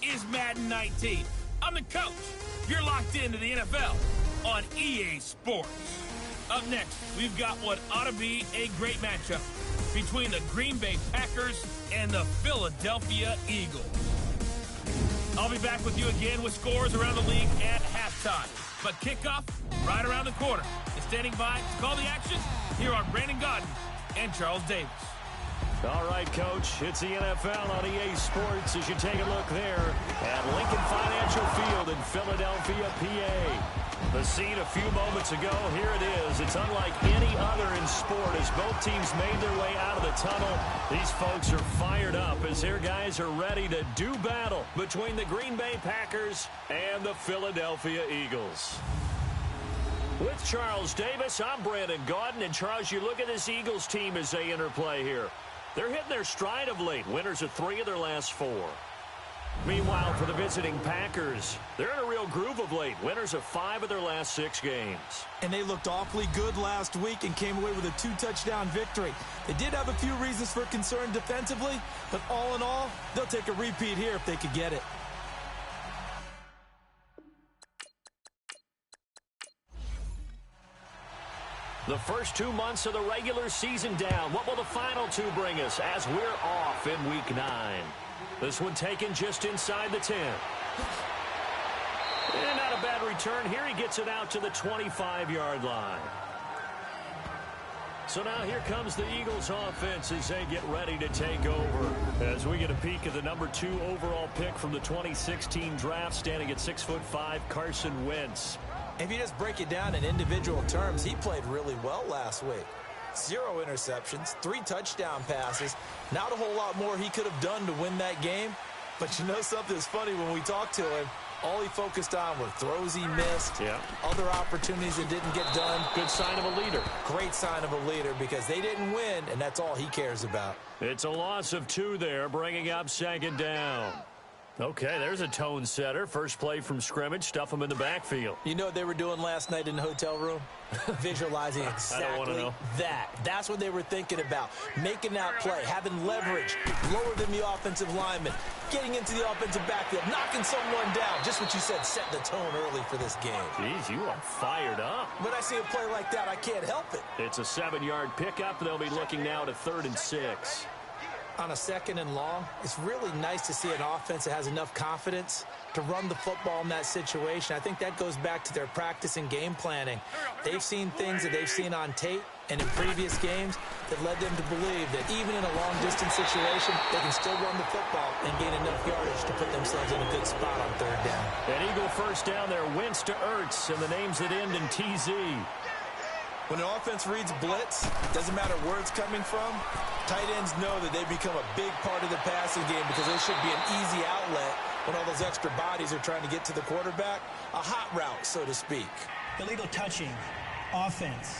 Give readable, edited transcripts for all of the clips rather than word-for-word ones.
is Madden 19. I'm the coach. You're locked into the NFL on EA Sports. Up next, we've got what ought to be a great matchup between the Green Bay Packers and the Philadelphia Eagles. I'll be back with you again with scores around the league at halftime. But kickoff right around the corner. And standing by to call the action, here are Brandon Gaudin and Charles Davis. All right, Coach, it's the NFL on EA Sports as you take a look there at Lincoln Financial Field in Philadelphia, PA. The scene a few moments ago, here it is. It's unlike any other in sport as both teams made their way out of the tunnel. These folks are fired up as their guys are ready to do battle between the Green Bay Packers and the Philadelphia Eagles. With Charles Davis, I'm Brandon Gaudin. And Charles, you look at this Eagles team as they interplay here. They're hitting their stride of late. Winners of 3 of their last 4. Meanwhile, for the visiting Packers, they're in a real groove of late. Winners of 5 of their last 6 games. And they looked awfully good last week and came away with a 2-touchdown victory. They did have a few reasons for concern defensively, but all in all, they'll take a repeat here if they could get it. The first 2 months of the regular season down. What will the final 2 bring us as we're off in Week 9? This one taken just inside the 10. And not a bad return. Here he gets it out to the 25-yard line. So now here comes the Eagles offense as they get ready to take over. As we get a peek at the number 2 overall pick from the 2016 draft, standing at 6'5", Carson Wentz. If you just break it down in individual terms, he played really well last week. 0 interceptions, 3 touchdown passes. Not a whole lot more he could have done to win that game. But you know something's funny, when we talked to him, all he focused on were throws he missed, other opportunities that didn't get done. Good sign of a leader. Great sign of a leader because they didn't win, and that's all he cares about. It's a loss of 2 there, bringing up 2nd down. Okay, there's a tone setter. First play from scrimmage, stuff him in the backfield. You know what they were doing last night in the hotel room? Visualizing exactly that. That's what they were thinking about. Making that play, having leverage, lower than the offensive lineman, getting into the offensive backfield, knocking someone down. Just what you said, set the tone early for this game. Jeez, you are fired up. When I see a play like that, I can't help it. It's a 7-yard pickup. They'll be looking now to 3rd and 6. On a 2nd and long, it's really nice to see an offense that has enough confidence to run the football in that situation. I think that goes back to their practice and game planning. They've seen things that they've seen on tape and in previous games that led them to believe that even in a long-distance situation, they can still run the football and gain enough yardage to put themselves in a good spot on 3rd down. An Eagle first down there, Wentz to Ertz, and the names that end in TZ. When an offense reads blitz, doesn't matter where it's coming from, tight ends know that they become a big part of the passing game because they should be an easy outlet when all those extra bodies are trying to get to the quarterback. A hot route, so to speak. Illegal touching, offense.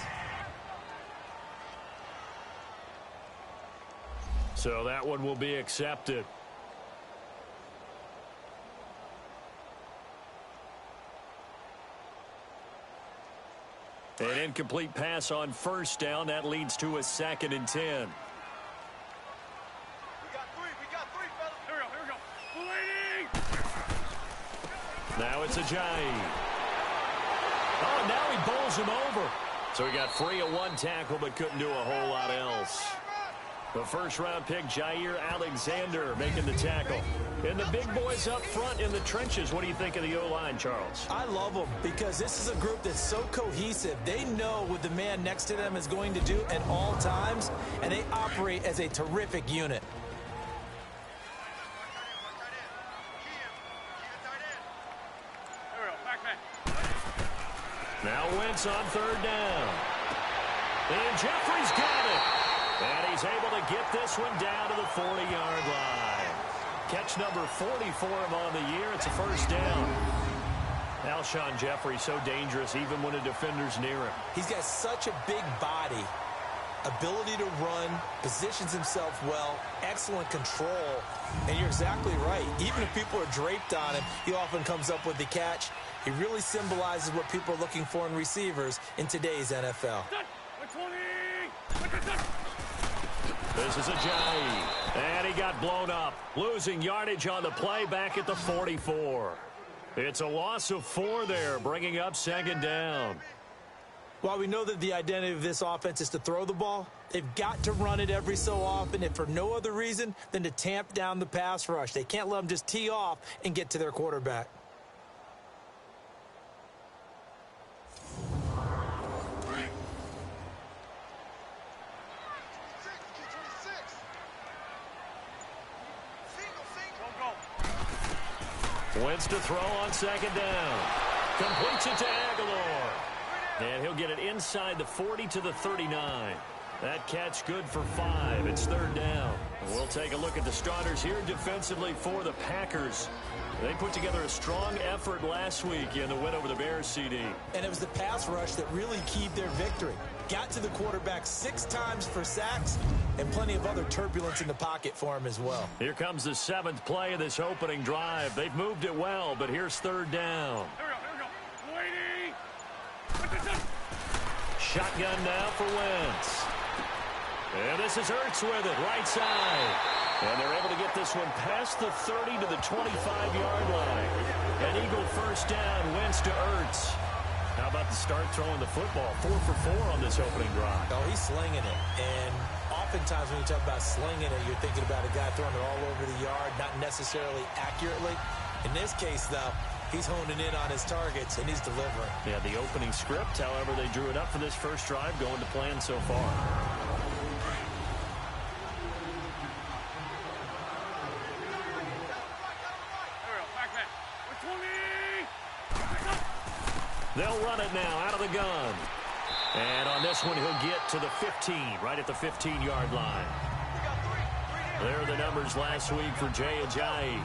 So that one will be accepted. An incomplete pass on first down. That leads to a 2nd and 10. We got 3, fellas. Here we go. Now it's Ajayi. Oh, now he bowls him over. So he got free of 1 tackle but couldn't do a whole lot else. The first-round pick, Jair Alexander, making the tackle. And the big boys up front in the trenches. What do you think of the O-line, Charles? I love them because this is a group that's so cohesive. They know what the man next to them is going to do at all times, and they operate as a terrific unit. Now Wentz on 3rd down. And Jeffrey's got it. And he's able to get this one down to the 40-yard line. Catch number 40 for him on the year. It's a first down. Alshon Jeffrey so dangerous even when a defender's near him. He's got such a big body, ability to run, positions himself well, excellent control. And you're exactly right. Even if people are draped on him, he often comes up with the catch. He really symbolizes what people are looking for in receivers in today's NFL. This is Ajayi. And he got blown up, losing yardage on the play back at the 44. It's a loss of 4 there, bringing up second down. While we know that the identity of this offense is to throw the ball, they've got to run it every so often, if for no other reason than to tamp down the pass rush. They can't let them just tee off and get to their quarterback. Wentz to throw on second down. Completes it to Aguilar. And he'll get it inside the 40 to the 39. That catch good for 5. It's third down. We'll take a look at the starters here defensively for the Packers. They put together a strong effort last week in the win over the Bears, CD. And it was the pass rush that really keyed their victory. Got to the quarterback 6 times for sacks and plenty of other turbulence in the pocket for him as well. Here comes the 7th play of this opening drive. They've moved it well, but here's third down. Shotgun now for Wentz. And this is Ertz with it, right side. And they're able to get this one past the 30 to the 25-yard line. An Eagle first down, Wentz to Ertz. How about the start throwing the football? 4 for 4 on this opening drive. Oh, he's slinging it. And oftentimes when you talk about slinging it, you're thinking about a guy throwing it all over the yard, not necessarily accurately. In this case, though, he's honing in on his targets, and he's delivering. Yeah, the opening script, however, they drew it up for this first drive, going to plan so far. They'll run it now out of the gun. And on this one, he'll get to the 15, right at the 15-yard line. There are the numbers last week for Jay Ajayi.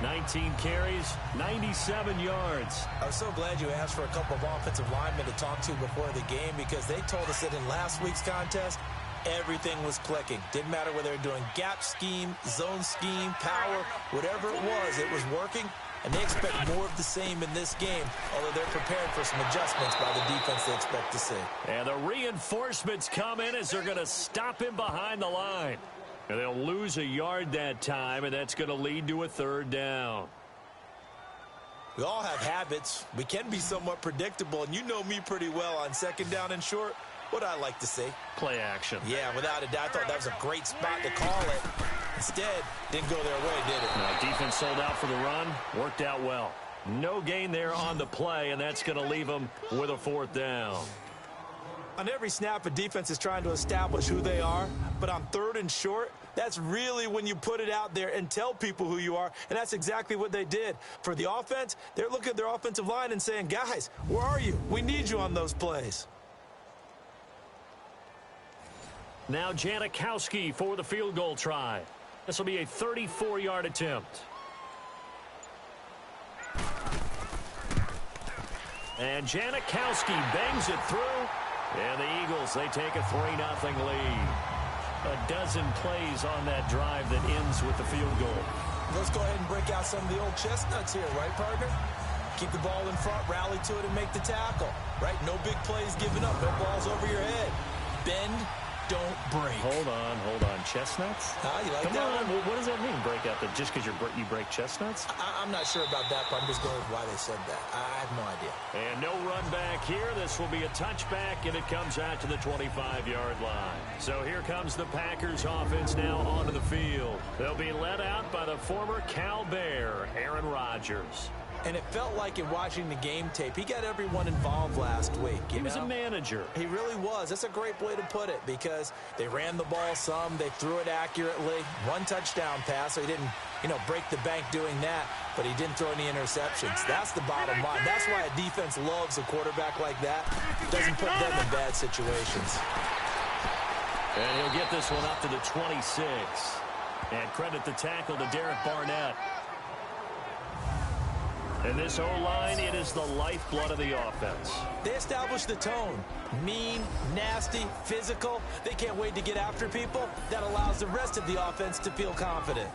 19 carries, 97 yards. I was so glad you asked for a couple of offensive linemen to talk to before the game, because they told us that in last week's contest, everything was clicking. Didn't matter whether they were doing gap scheme, zone scheme, power, whatever it was working. And they expect more of the same in this game, although they're prepared for some adjustments by the defense they expect to see. And the reinforcements come in as they're going to stop him behind the line. And they'll lose a yard that time, and that's going to lead to a third down. We all have habits. We can be somewhat predictable, and you know me pretty well on second down and short. What I like to see. Play action. Yeah, without a doubt. I thought that was a great spot to call it. Instead, didn't go their way, did it? No, defense sold out for the run. Worked out well. No gain there on the play, and that's going to leave them with a fourth down. On every snap, a defense is trying to establish who they are. But on third and short, that's really when you put it out there and tell people who you are. And that's exactly what they did. For the offense, they're looking at their offensive line and saying, guys, where are you? We need you on those plays. Now Janikowski for the field goal try. This will be a 34-yard attempt. And Janikowski bangs it through. And the Eagles, they take a 3-0 lead. A dozen plays on that drive that ends with the field goal. Let's go ahead and break out some of the old chestnuts here, right, partner? Keep the ball in front, rally to it, and make the tackle, right? No big plays given up, no balls over your head. Bend, don't break. Hold on. Chestnuts? You like Come that on. one? What does that mean, break out? Just because you break chestnuts? I'm not sure about that, but I'm just going with why they said that. I have no idea. And no run back here. This will be a touchback, and it comes out to the 25-yard line. So here comes the Packers offense now onto the field. They'll be led out by the former Cal Bear, Aaron Rodgers. And it felt like in watching the game tape, he got everyone involved last week. He was a manager. He really was. That's a great way to put it, because they ran the ball some, they threw it accurately. 1 touchdown pass, so he didn't, break the bank doing that, but he didn't throw any interceptions. That's the bottom line. That's why a defense loves a quarterback like that. Doesn't put them in bad situations. And he'll get this one up to the 26. And credit the tackle to Derek Barnett. And this O-line, it is the lifeblood of the offense. They establish the tone. Mean, nasty, physical. They can't wait to get after people. That allows the rest of the offense to feel confident.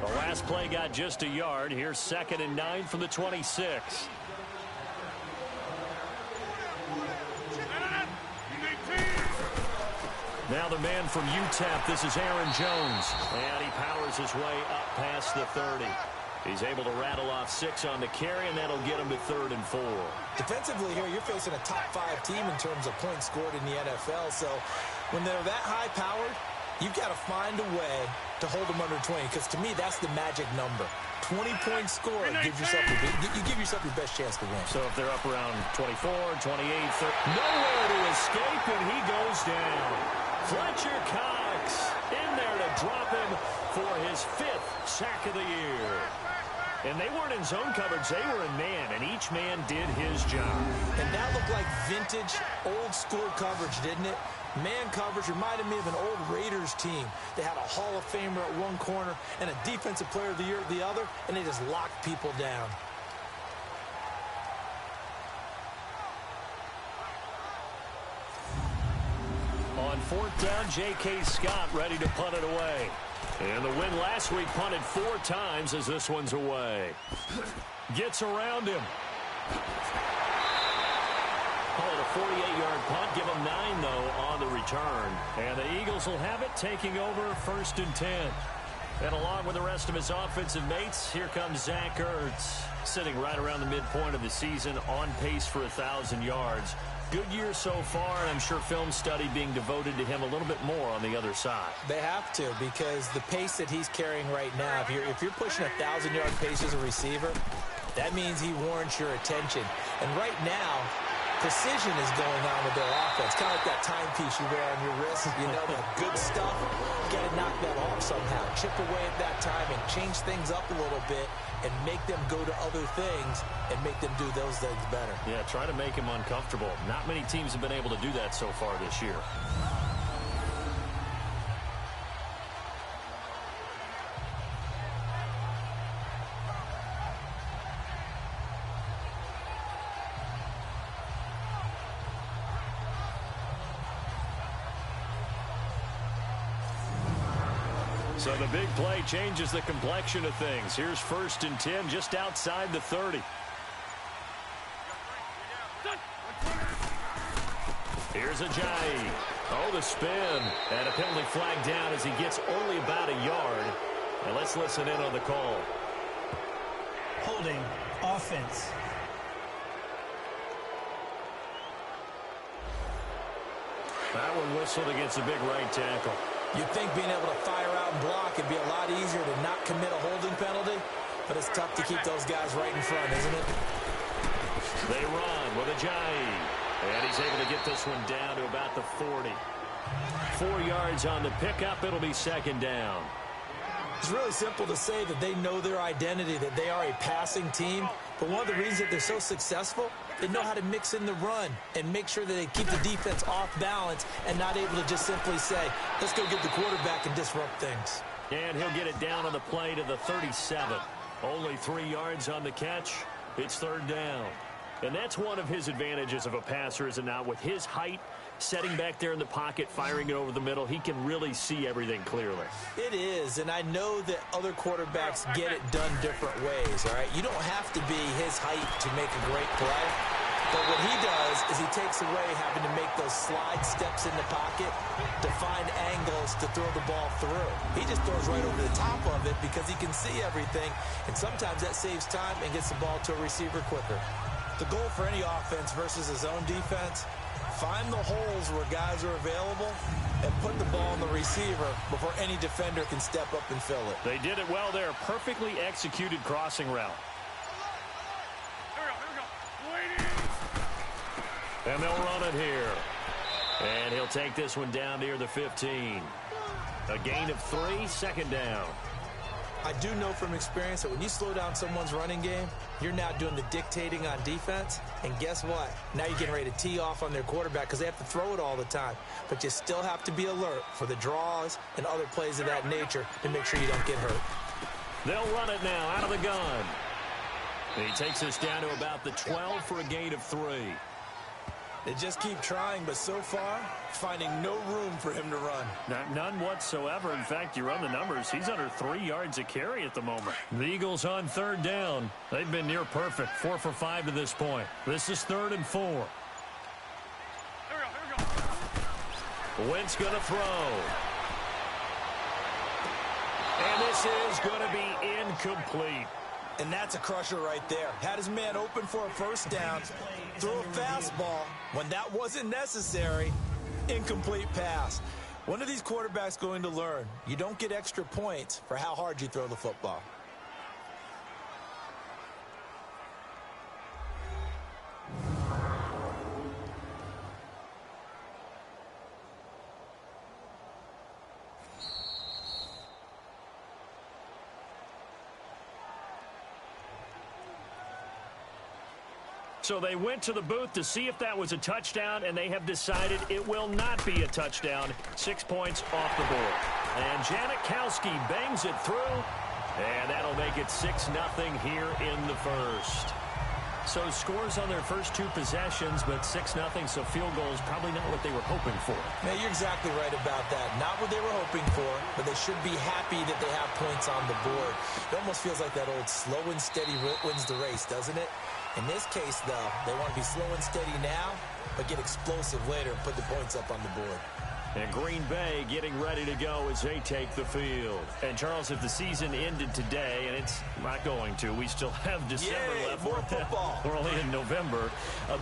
The last play got just a yard. Here's 2nd and 9 from the 26. Now the man from UTEP, this is Aaron Jones. And he powers his way up past the 30. He's able to rattle off 6 on the carry, and that'll get him to 3rd and 4. Defensively here, you're facing a top 5 team in terms of points scored in the NFL. So when they're that high-powered, you've got to find a way to hold them under 20, because to me, that's the magic number. 20 points scored, you give yourself your best chance to win. So if they're up around 24, 28, 30, nowhere to escape, and he goes down. Fletcher Cox in there to drop him for his 5th sack of the year. And they weren't in zone coverage, they were in man, and each man did his job. And that looked like vintage, old-school coverage, didn't it? Man coverage reminded me of an old Raiders team. They had a Hall of Famer at one corner and a Defensive Player of the Year at the other, and they just locked people down. On 4th down, J.K. Scott ready to punt it away. And the win last week punted 4 times as this one's away. Gets around him. Call it a 48-yard punt. Give him 9, though, on the return. And the Eagles will have it, taking over 1st and 10. And along with the rest of his offensive mates, here comes Zach Ertz, sitting right around the midpoint of the season, on pace for 1,000 yards. Good year so far, and I'm sure film study being devoted to him a little bit more on the other side. They have to, because the pace that he's carrying right now, if you're pushing a 1,000-yard pace as a receiver, that means he warrants your attention. And right now, precision is going on with their offense. Kind of like that timepiece you wear on your wrist. You know, that good stuff. You got to knock that off somehow. Chip away at that timing. Change things up a little bit and make them go to other things and make them do those things better. Yeah, try to make him uncomfortable. Not many teams have been able to do that so far this year. So the big play changes the complexion of things. Here's 1st and 10 just outside the 30. Here's Ajayi. Oh, the spin. And a penalty flag down as he gets only about a yard. And let's listen in on the call. Holding offense. That one whistled against a big right tackle. You'd think being able to fire out and block would be a lot easier to not commit a holding penalty, but it's tough to keep those guys right in front, isn't it? They run with Ajayi. And he's able to get this one down to about the 40. 4 yards on the pickup. It'll be 2nd down. It's really simple to say that they know their identity, that they are a passing team. But one of the reasons that they're so successful, they know how to mix in the run and make sure that they keep the defense off balance and not able to just simply say, let's go get the quarterback and disrupt things. And he'll get it down on the play to the 37. Only 3 yards on the catch. It's 3rd down. And that's one of his advantages of a passer, is it not? With his height, setting back there in the pocket, firing it over the middle, he can really see everything clearly. It is, and I know that other quarterbacks get it done different ways, all right? You don't have to be his height to make a great play, but what he does is he takes away having to make those slide steps in the pocket to find angles to throw the ball through. He just throws right over the top of it because he can see everything, and sometimes that saves time and gets the ball to a receiver quicker. The goal for any offense versus a zone defense, find the holes where guys are available and put the ball on the receiver before any defender can step up and fill it. They did it well there. Perfectly executed crossing route. And they'll run it here. And he'll take this one down near the 15. A gain of 3, 2nd down. I do know from experience that when you slow down someone's running game, you're now doing the dictating on defense. And guess what? Now you're getting ready to tee off on their quarterback because they have to throw it all the time. But you still have to be alert for the draws and other plays of that nature to make sure you don't get hurt. They'll run it now out of the gun. And he takes us down to about the 12 for a gain of 3. They just keep trying, but so far, finding no room for him to run. None whatsoever. In fact, you run the numbers. He's under 3 yards a carry at the moment. The Eagles on 3rd down. They've been near perfect. 4 for 5 to this point. This is 3rd and 4. Wentz going to throw. And this is going to be incomplete. And that's a crusher right there. Had his man open for a first down, threw a fastball. When that wasn't necessary, incomplete pass. One of these quarterbacks going to learn, you don't get extra points for how hard you throw the football. So they went to the booth to see if that was a touchdown, and they have decided it will not be a touchdown. 6 points off the board. And Janikowski bangs it through, and that'll make it 6-0 here in the first. So scores on their first 2 possessions, but 6-0, so field goals probably not what they were hoping for. Yeah, you're exactly right about that. Not what they were hoping for, but they should be happy that they have points on the board. It almost feels like that old slow and steady wins the race, doesn't it? In this case, though, they want to be slow and steady now, but get explosive later and put the points up on the board. And Green Bay getting ready to go as they take the field. And, Charles, if the season ended today, and it's not going to, we still have December left. More football. We're only in November.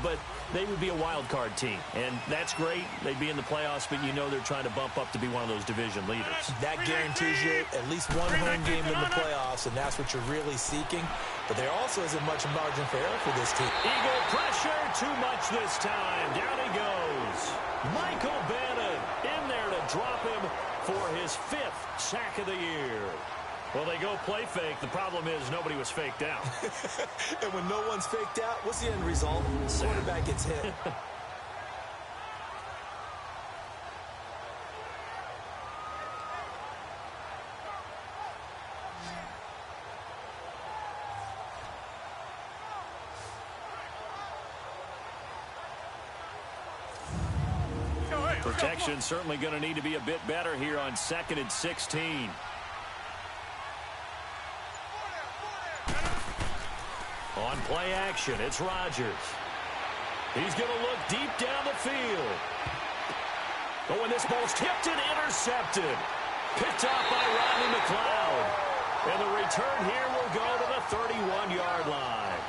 But they would be a wild card team. And that's great. They'd be in the playoffs, but you know they're trying to bump up to be one of those division leaders. That guarantees you at least one home game in the playoffs, and that's what you're really seeking. But there also isn't much margin for error for this team. Eagle pressure, too much this time. Down he goes. Michael Bannon in there to drop him for his 5th sack of the year. Well, they go play fake. The problem is nobody was faked out. And when no one's faked out, what's the end result? The quarterback gets hit. Protection certainly going to need to be a bit better here on 2nd and 16. On play action, it's Rodgers. He's going to look deep down the field. Oh, and this ball's tipped and intercepted. Picked off by Rodney McLeod. And the return here will go to the 31-yard line.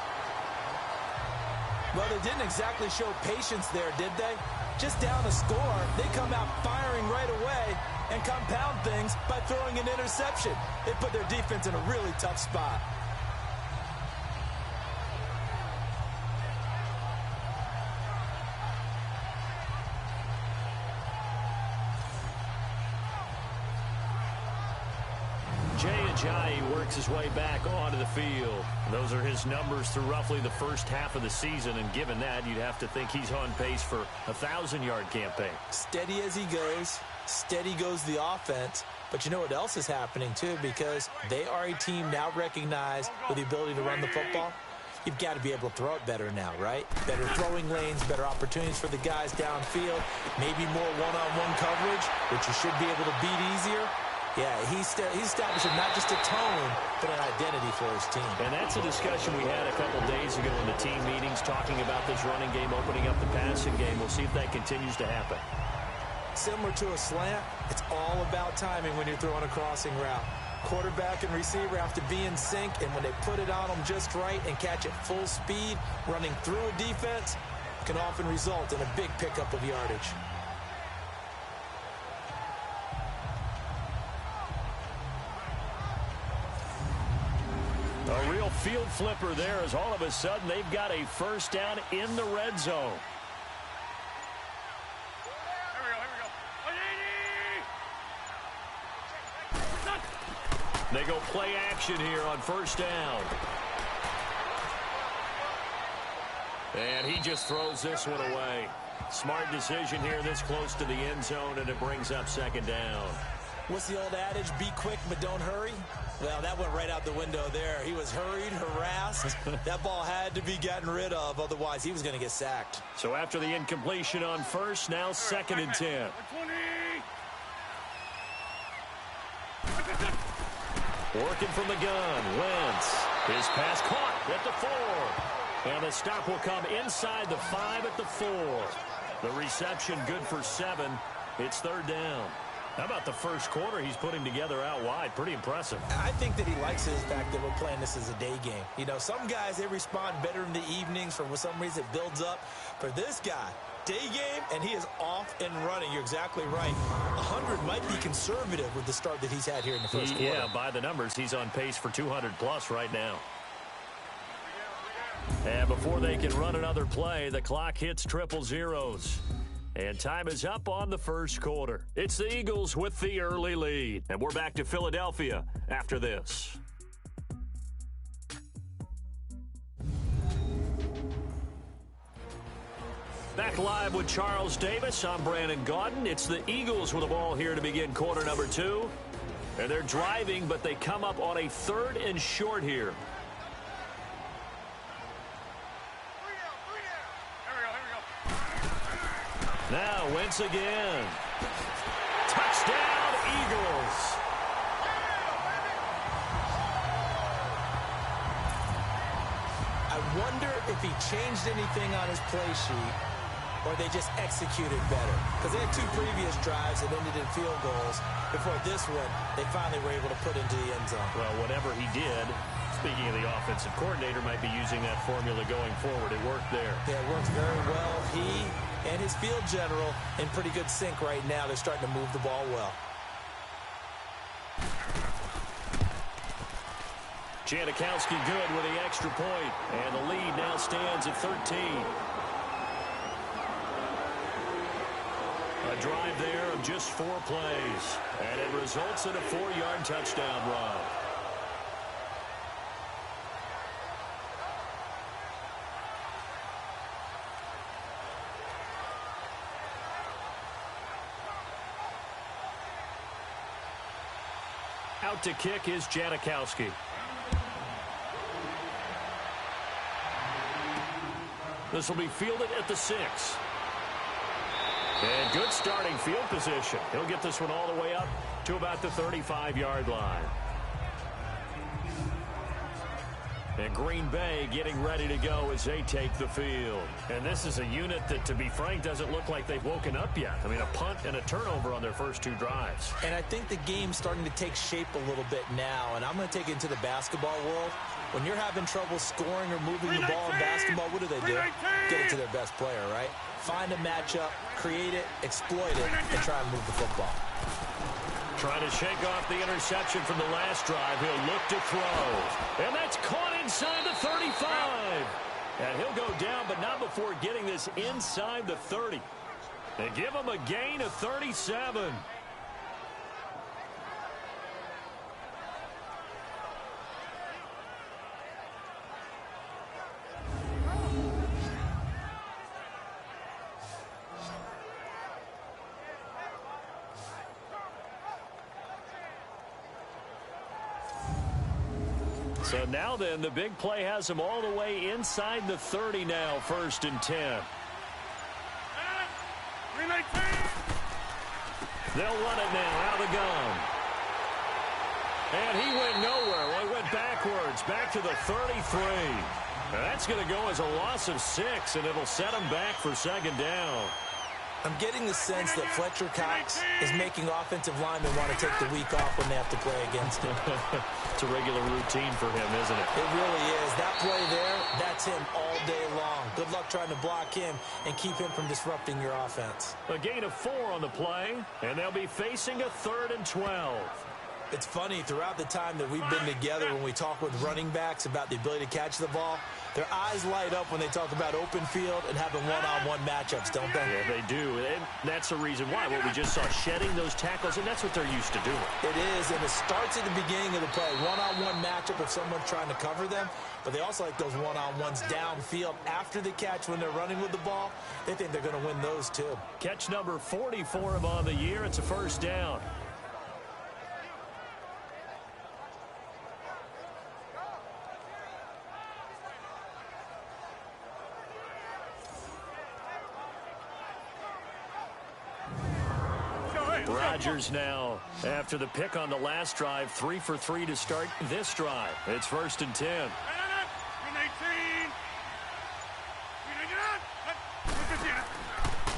Well, they didn't exactly show patience there, did they? Just down a score, they come out firing right away and compound things by throwing an interception. They put their defense in a really tough spot. Jay Ajayi works his way back onto the field. Those are his numbers through roughly the first half of the season, and given that, you'd have to think he's on pace for a 1,000-yard campaign. Steady as he goes, steady goes the offense. But you know what else is happening, too, because they are a team now recognized with the ability to run the football. You've got to be able to throw it better now, right? Better throwing lanes, better opportunities for the guys downfield, maybe more one-on-one coverage, which you should be able to beat easier. Yeah, he's establishing not just a tone, but an identity for his team. And that's a discussion we had a couple days ago in the team meetings, talking about this running game, opening up the passing game. We'll see if that continues to happen. Similar to a slant, it's all about timing when you're throwing a crossing route. Quarterback and receiver have to be in sync, and when they put it on them just right and catch it full speed, running through a defense can often result in a big pickup of yardage. A real field flipper there, as all of a sudden they've got a first down in the red zone. They go play action here on first down. And he just throws this one away. Smart decision here this close to the end zone, and it brings up 2nd down. What's the old adage? Be quick, but don't hurry. Well, that went right out the window there. He was hurried, harassed. That ball had to be gotten rid of, otherwise he was going to get sacked. So after the incompletion on first, now 2nd and 10. Working from the gun, Wentz. His pass caught at the 4. And the stop will come inside the 5 at the 4. The reception good for 7. It's third down. How about the first quarter he's putting together out wide? Pretty impressive. I think that he likes the fact that we're playing this as a day game. You know, some guys, they respond better in the evenings. For some reason, it builds up. For this guy, day game, and he is off and running. You're exactly right. 100 might be conservative with the start that he's had here in the first quarter. Yeah, by the numbers, he's on pace for 200-plus right now. And before they can run another play, the clock hits triple zeros. And time is up on the first quarter. It's the Eagles with the early lead. And we're back to Philadelphia after this. Back live with Charles Davis. I'm Brandon Gaudin. It's the Eagles with the ball here to begin quarter number 2. And they're driving, but they come up on a 3rd and short here. Now, Wentz again. Touchdown, Eagles. I wonder if he changed anything on his play sheet or they just executed better. Because they had 2 previous drives that ended in field goals. Before this one, they finally were able to put into the end zone. Well, whatever he did, speaking of the offensive coordinator, might be using that formula going forward. It worked there. Yeah, it works very well. He and his field general in pretty good sync right now. They're starting to move the ball well. Janikowski good with the extra point, and the lead now stands at 13. A drive there of just 4 plays, and it results in a 4-yard touchdown run. Out to kick is Janikowski. This will be fielded at the 6. And good starting field position. He'll get this one all the way up to about the 35-yard line. And Green Bay getting ready to go as they take the field. And this is a unit that, to be frank, doesn't look like they've woken up yet. I mean, a punt and a turnover on their first 2 drives. And I think the game's starting to take shape a little bit now. And I'm going to take it into the basketball world. When you're having trouble scoring or moving the ball in basketball, what do? Get it to their best player, right? Find a matchup, create it, exploit it, and try and move the football. Trying to shake off the interception from the last drive. He'll look to throw. And that's caught inside the 35. And he'll go down, but not before getting this inside the 30. They give him a gain of 37. So now then, the big play has them all the way inside the 30 now, 1st and 10. They'll run it now out of the gun. And he went nowhere. Well, he went backwards, back to the 33. Now that's going to go as a loss of 6, and it'll set him back for 2nd down. I'm getting the sense that Fletcher Cox is making offensive linemen want to take the week off when they have to play against him. It's a regular routine for him, isn't it? It really is. That play there, that's him all day long. Good luck trying to block him and keep him from disrupting your offense. A gain of 4 on the play, and they'll be facing a 3rd and 12. It's funny, throughout the time that we've been together, when we talk with running backs about the ability to catch the ball, their eyes light up when they talk about open field and having one-on-one matchups, don't they? Yeah, they do. And that's the reason why. What we just saw, shedding those tackles, and that's what they're used to doing. It is, and it starts at the beginning of the play. One-on-one matchup if someone's trying to cover them, but they also like those one-on-ones downfield after the catch when they're running with the ball. They think they're going to win those, too. Catch number 40 for him on the year. It's a 1st down. Rodgers now, after the pick on the last drive, 3 for 3 to start this drive. It's 1st and 10.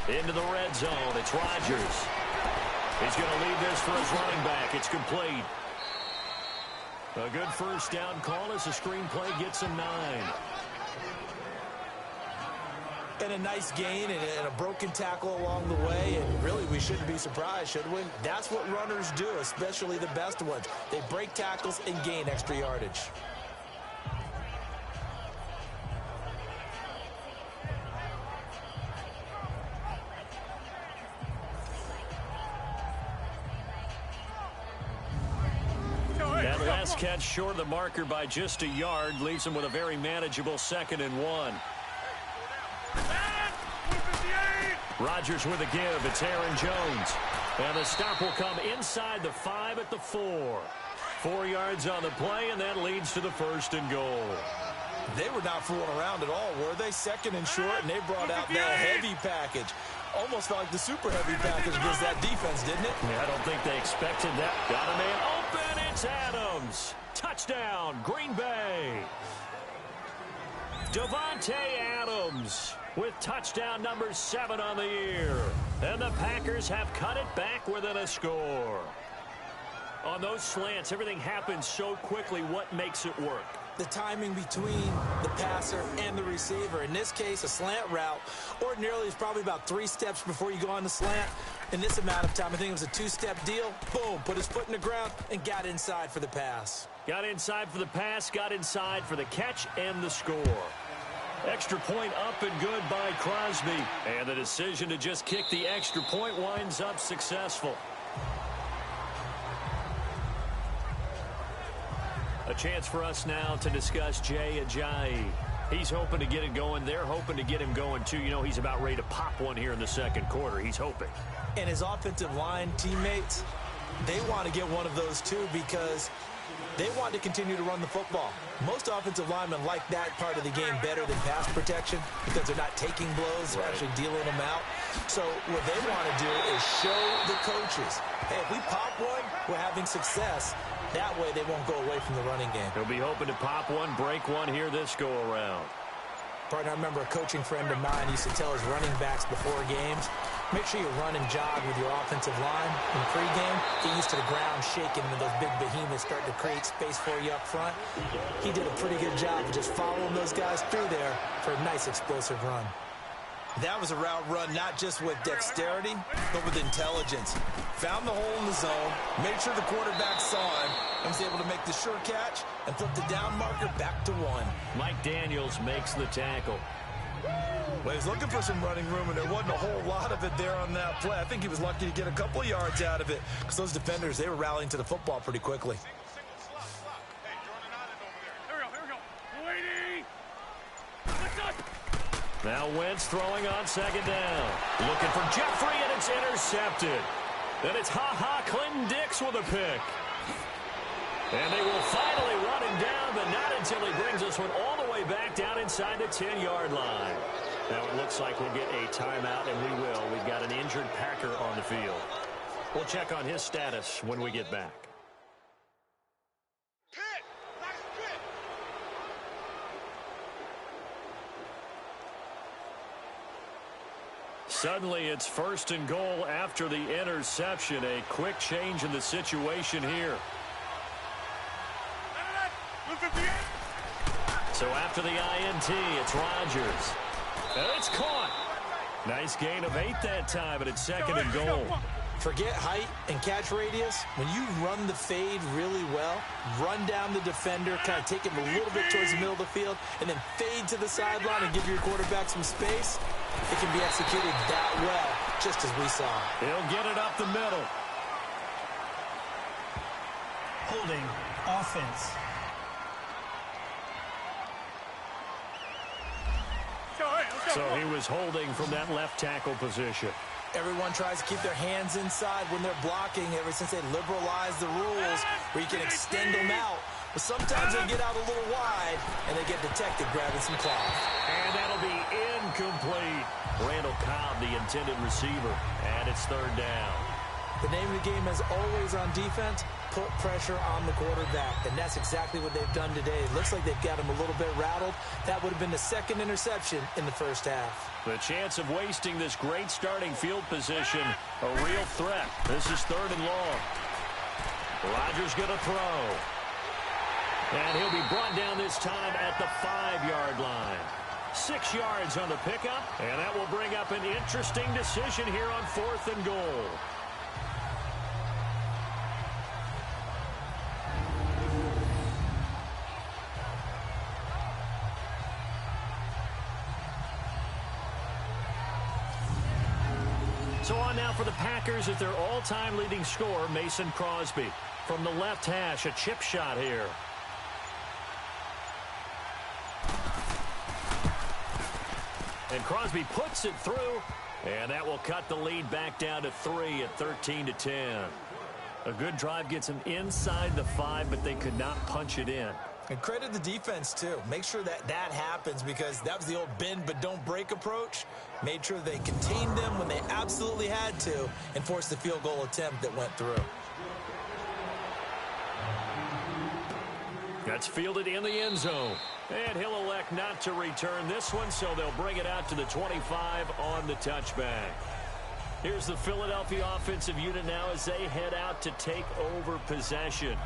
Into the red zone. It's Rodgers. He's going to leave this for his running back. It's complete. A good first down call as the screen play gets him 9. And a nice gain and a broken tackle along the way. And really, we shouldn't be surprised, should we? That's what runners do, especially the best ones. They break tackles and gain extra yardage. That last catch short of the marker by just a yard leaves him with a very manageable 2nd and 1. Rodgers with a give. It's Aaron Jones. And the stop will come inside the 5 at the 4. 4 yards on the play, and that leads to the 1st and goal. They were not fooling around at all, were they? 2nd and short, and they brought out that heavy package. Almost felt like the super heavy package against that defense, didn't it? Yeah, I don't think they expected that. Got a man open. It's Adams. Touchdown, Green Bay. Davante Adams with touchdown number 7 on the year. And the Packers have cut it back within a score. On those slants, everything happens so quickly. What makes it work? The timing between the passer and the receiver. In this case, a slant route ordinarily is probably about 3 steps before you go on the slant. In this amount of time, I think it was a 2-step deal. Boom, put his foot in the ground and got inside for the pass. Got inside for the pass, got inside for the catch and the score. Extra point up and good by Crosby. And the decision to just kick the extra point winds up successful. A chance for us now to discuss Jay Ajayi. He's hoping to get it going. They're hoping to get him going, too. You know, he's about ready to pop one here in the 2nd quarter. He's hoping. And his offensive line teammates, they want to get one of those, too, because they want to continue to run the football. Most offensive linemen like that part of the game better than pass protection because they're not taking blows, they're actually dealing them out. So what they want to do is show the coaches, hey, if we pop one, we're having success. That way they won't go away from the running game. He'll be hoping to pop one, break one here this go-around. Partner, I remember a coaching friend of mine used to tell his running backs before games, make sure you run and jog with your offensive line in pregame. Get used to the ground shaking when those big behemoths start to create space for you up front. He did a pretty good job of just following those guys through there for a nice explosive run. That was a route run not just with dexterity, but with intelligence. Found the hole in the zone, made sure the quarterback saw him, and was able to make the sure catch and flip the down marker back to 1. Mike Daniels makes the tackle. Well, he was looking for some running room, and there wasn't a whole lot of it there on that play. I think he was lucky to get a couple of yards out of it because those defenders, they were rallying to the football pretty quickly. Now Wentz throwing on 2nd down. Looking for Jeffrey, and it's intercepted. Then it's Clinton Dix with a pick. And they will finally run him down, but not until he brings this one all the way back down inside the 10-yard line. Now it looks like we'll get a timeout, and we will. We've got an injured Packer on the field. We'll check on his status when we get back. Suddenly, it's 1st and goal after the interception. A quick change in the situation here. So after the INT, it's Rodgers. And it's caught. Nice gain of 8 that time, but it's 2nd and goal. Forget height and catch radius. When you run the fade really well, run down the defender, kind of take him a little bit towards the middle of the field, and then fade to the sideline and give your quarterback some space, it can be executed that well, just as we saw. He'll get it up the middle. Holding offense. So he was holding from that left tackle position. Everyone tries to keep their hands inside when they're blocking ever since they liberalized the rules where you can extend them out. But sometimes they get out a little wide, and they get detected grabbing some cloth. And that'll be incomplete. Randall Cobb, the intended receiver, and it's 3rd down. The name of the game, as always on defense, put pressure on the quarterback, and that's exactly what they've done today. It looks like they've got him a little bit rattled. That would have been the second interception in the first half. The chance of wasting this great starting field position, a real threat. This is 3rd and long. Rodgers going to throw. And he'll be brought down this time at the 5-yard line. 6 yards on the pickup, and that will bring up an interesting decision here on 4th and goal. So on now for the Packers at their all-time leading scorer, Mason Crosby. From the left hash, a chip shot here. And Crosby puts it through, and that will cut the lead back down to 3 at 13-10. A good drive gets them inside the 5, but they could not punch it in. And credit the defense, too. Make sure that happens, because that was the old bend but don't break approach. Made sure they contained them when they absolutely had to and forced the field goal attempt that went through. That's fielded in the end zone. And he'll elect not to return this one, so they'll bring it out to the 25 on the touchback. Here's the Philadelphia offensive unit now as they head out to take over possession.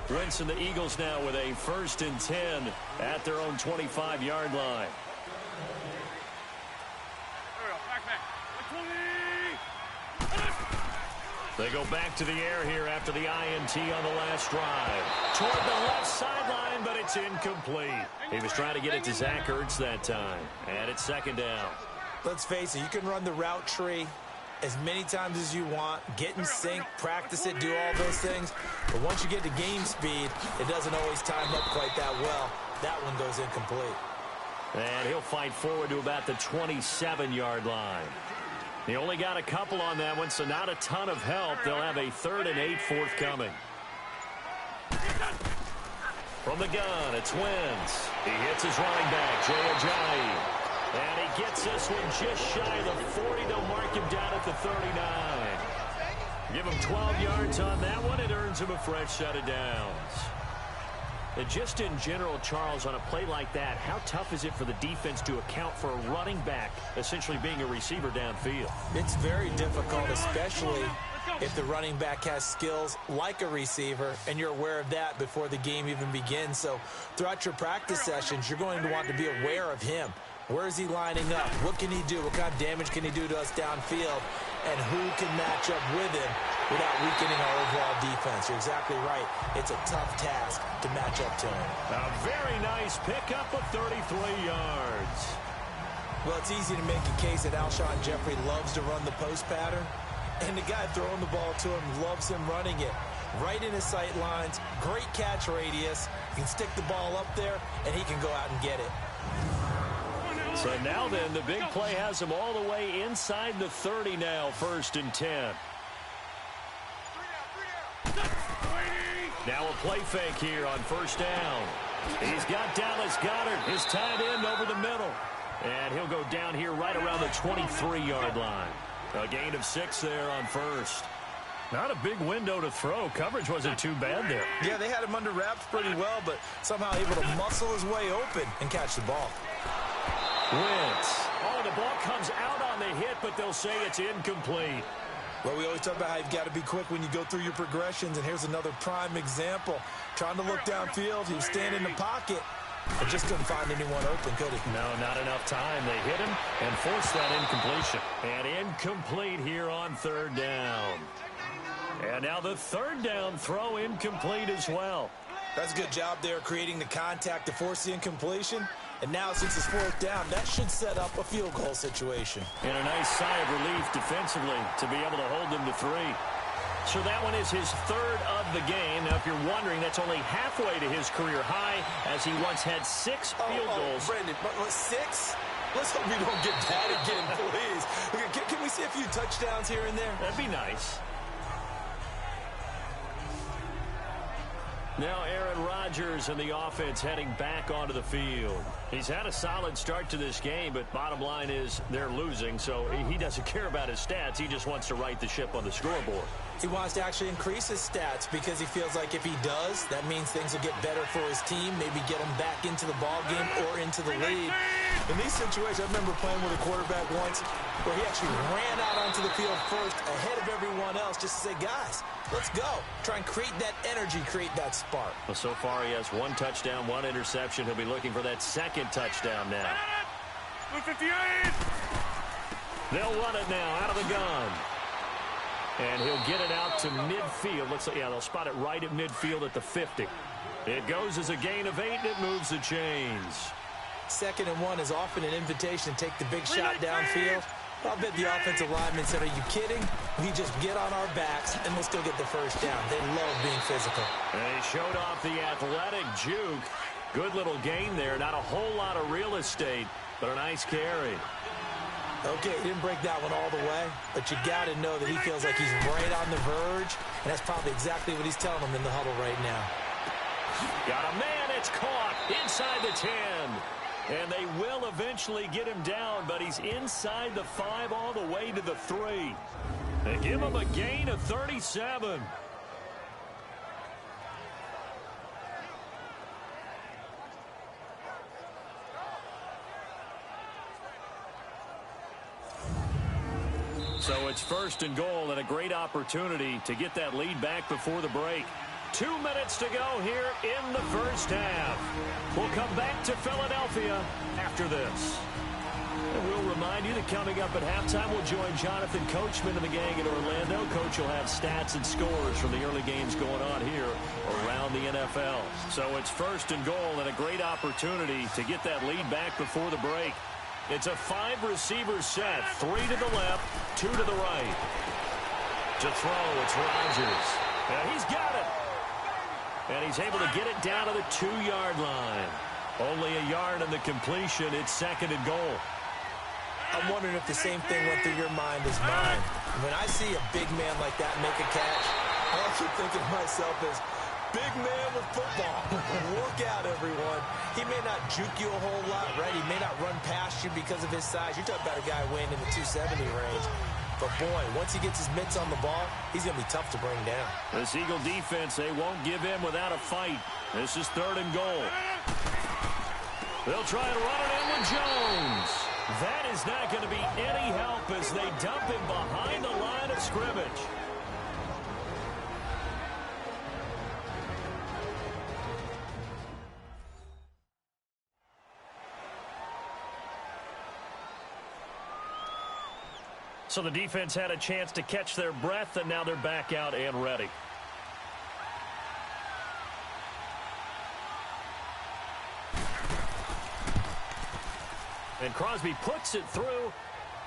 Wentz and the Eagles now with a 1st and 10 at their own 25-yard line. They go back to the air here after the INT on the last drive. Toward the left sideline, but it's incomplete. He was trying to get it to Zach Ertz that time. And it's 2nd down. Let's face it, you can run the route tree as many times as you want, get in sync, practice it, do all those things. But once you get to game speed, it doesn't always time up quite that well. That one goes incomplete. And he'll fight forward to about the 27-yard line. He only got a couple on that one, so not a ton of help. They'll have a 3rd and 8 forthcoming. From the gun, it's Wentz. He hits his running back, Jay Ajayi. And he gets this one just shy of the 40. They'll mark him down at the 39. Give him 12 yards on that one. It earns him a fresh set of downs. And just in general, Charles, on a play like that, how tough is it for the defense to account for a running back essentially being a receiver downfield? It's very difficult, especially if the running back has skills like a receiver, and you're aware of that before the game even begins. So throughout your practice sessions, you're going to want to be aware of him. Where is he lining up? What can he do? What kind of damage can he do to us downfield? And who can match up with him without weakening our overall defense? You're exactly right. It's a tough task to match up to him. A very nice pickup of 33 yards. Well, it's easy to make a case that Alshon Jeffrey loves to run the post pattern. And the guy throwing the ball to him loves him running it. Right in his sight lines, great catch radius. He can stick the ball up there, and he can go out and get it. So now then, the big play has him all the way inside the 30 now, 1st and 10. Now a play fake here on 1st down. He's got Dallas Goedert, his tight end, over the middle. And he'll go down here right around the 23-yard line. A gain of 6 there on 1st. Not a big window to throw. Coverage wasn't too bad there. Yeah, they had him under wraps pretty well, but somehow able to muscle his way open and catch the ball. Wentz. Oh, the ball comes out on the hit, but they'll say it's incomplete. Well, we always talk about how you've got to be quick when you go through your progressions, and here's another prime example. Trying to look downfield, he was standing in the pocket, but just couldn't find anyone open, could he? No, not enough time. They hit him and forced that incompletion. And incomplete here on 3rd down. And now the 3rd down throw incomplete as well. That's a good job there creating the contact to force the incompletion. And now, since it's 4th down, that should set up a field goal situation. And a nice sigh of relief defensively to be able to hold them to 3. So that one is his 3rd of the game. Now, if you're wondering, that's only halfway to his career high, as he once had 6 field goals. Brandon, 6? Let's hope we don't get that again, please. Can we see a few touchdowns here and there? That'd be nice. Now Aaron Rodgers and the offense heading back onto the field. He's had a solid start to this game, but bottom line is they're losing, so he doesn't care about his stats. He just wants to right the ship on the scoreboard. He wants to actually increase his stats because he feels like if he does, that means things will get better for his team, maybe get him back into the ball game or into the lead. In these situations, I remember playing with a quarterback once where he actually ran out onto the field first ahead of everyone else just to say, guys, let's go. Try and create that energy, create that spark. Well, so far he has 1 touchdown, 1 interception. He'll be looking for that second touchdown now. 58. They'll run it now out of the gun. And he'll get it out to midfield. Looks like, yeah, they'll spot it right at midfield at the 50. It goes as a gain of 8, and it moves the chains. 2nd and 1 is often an invitation to take the big shot downfield. I'll bet the offensive lineman said, are you kidding? We just get on our backs, and we'll still get the first down. They love being physical. And he showed off the athletic juke. Good little gain there. Not a whole lot of real estate, but a nice carry. Okay, he didn't break that one all the way, but you got to know that he feels like he's right on the verge, and that's probably exactly what he's telling them in the huddle right now. Got a man, it's caught inside the 10. And they will eventually get him down, but he's inside the 5 all the way to the 3. They give him a gain of 37. So it's 1st and goal and a great opportunity to get that lead back before the break. 2 minutes to go here in the first half. We'll come back to Philadelphia after this. And we'll remind you that coming up at halftime, we'll join Jonathan Coachman and the gang in Orlando. Coach will have stats and scores from the early games going on here around the NFL. So it's 1st and goal and a great opportunity to get that lead back before the break. It's a 5-receiver set, 3 to the left, 2 to the right. To throw, it's Rodgers. And he's got it. And he's able to get it down to the 2-yard line. Only a yard on the completion. It's 2nd and goal. I'm wondering if the same thing went through your mind as mine. When I see a big man like that make a catch, all I keep thinking to myself is, big man with football. Work out, everyone. He may not juke you a whole lot, right? He may not run past you because of his size. You're talking about a guy weighing in the 270 range. But, boy, once he gets his mitts on the ball, he's going to be tough to bring down. This Eagle defense, they won't give in without a fight. This is 3rd and goal. They'll try and run it in with Jones. That is not going to be any help as they dump him behind the line of scrimmage. So the defense had a chance to catch their breath, and now they're back out and ready. And Crosby puts it through,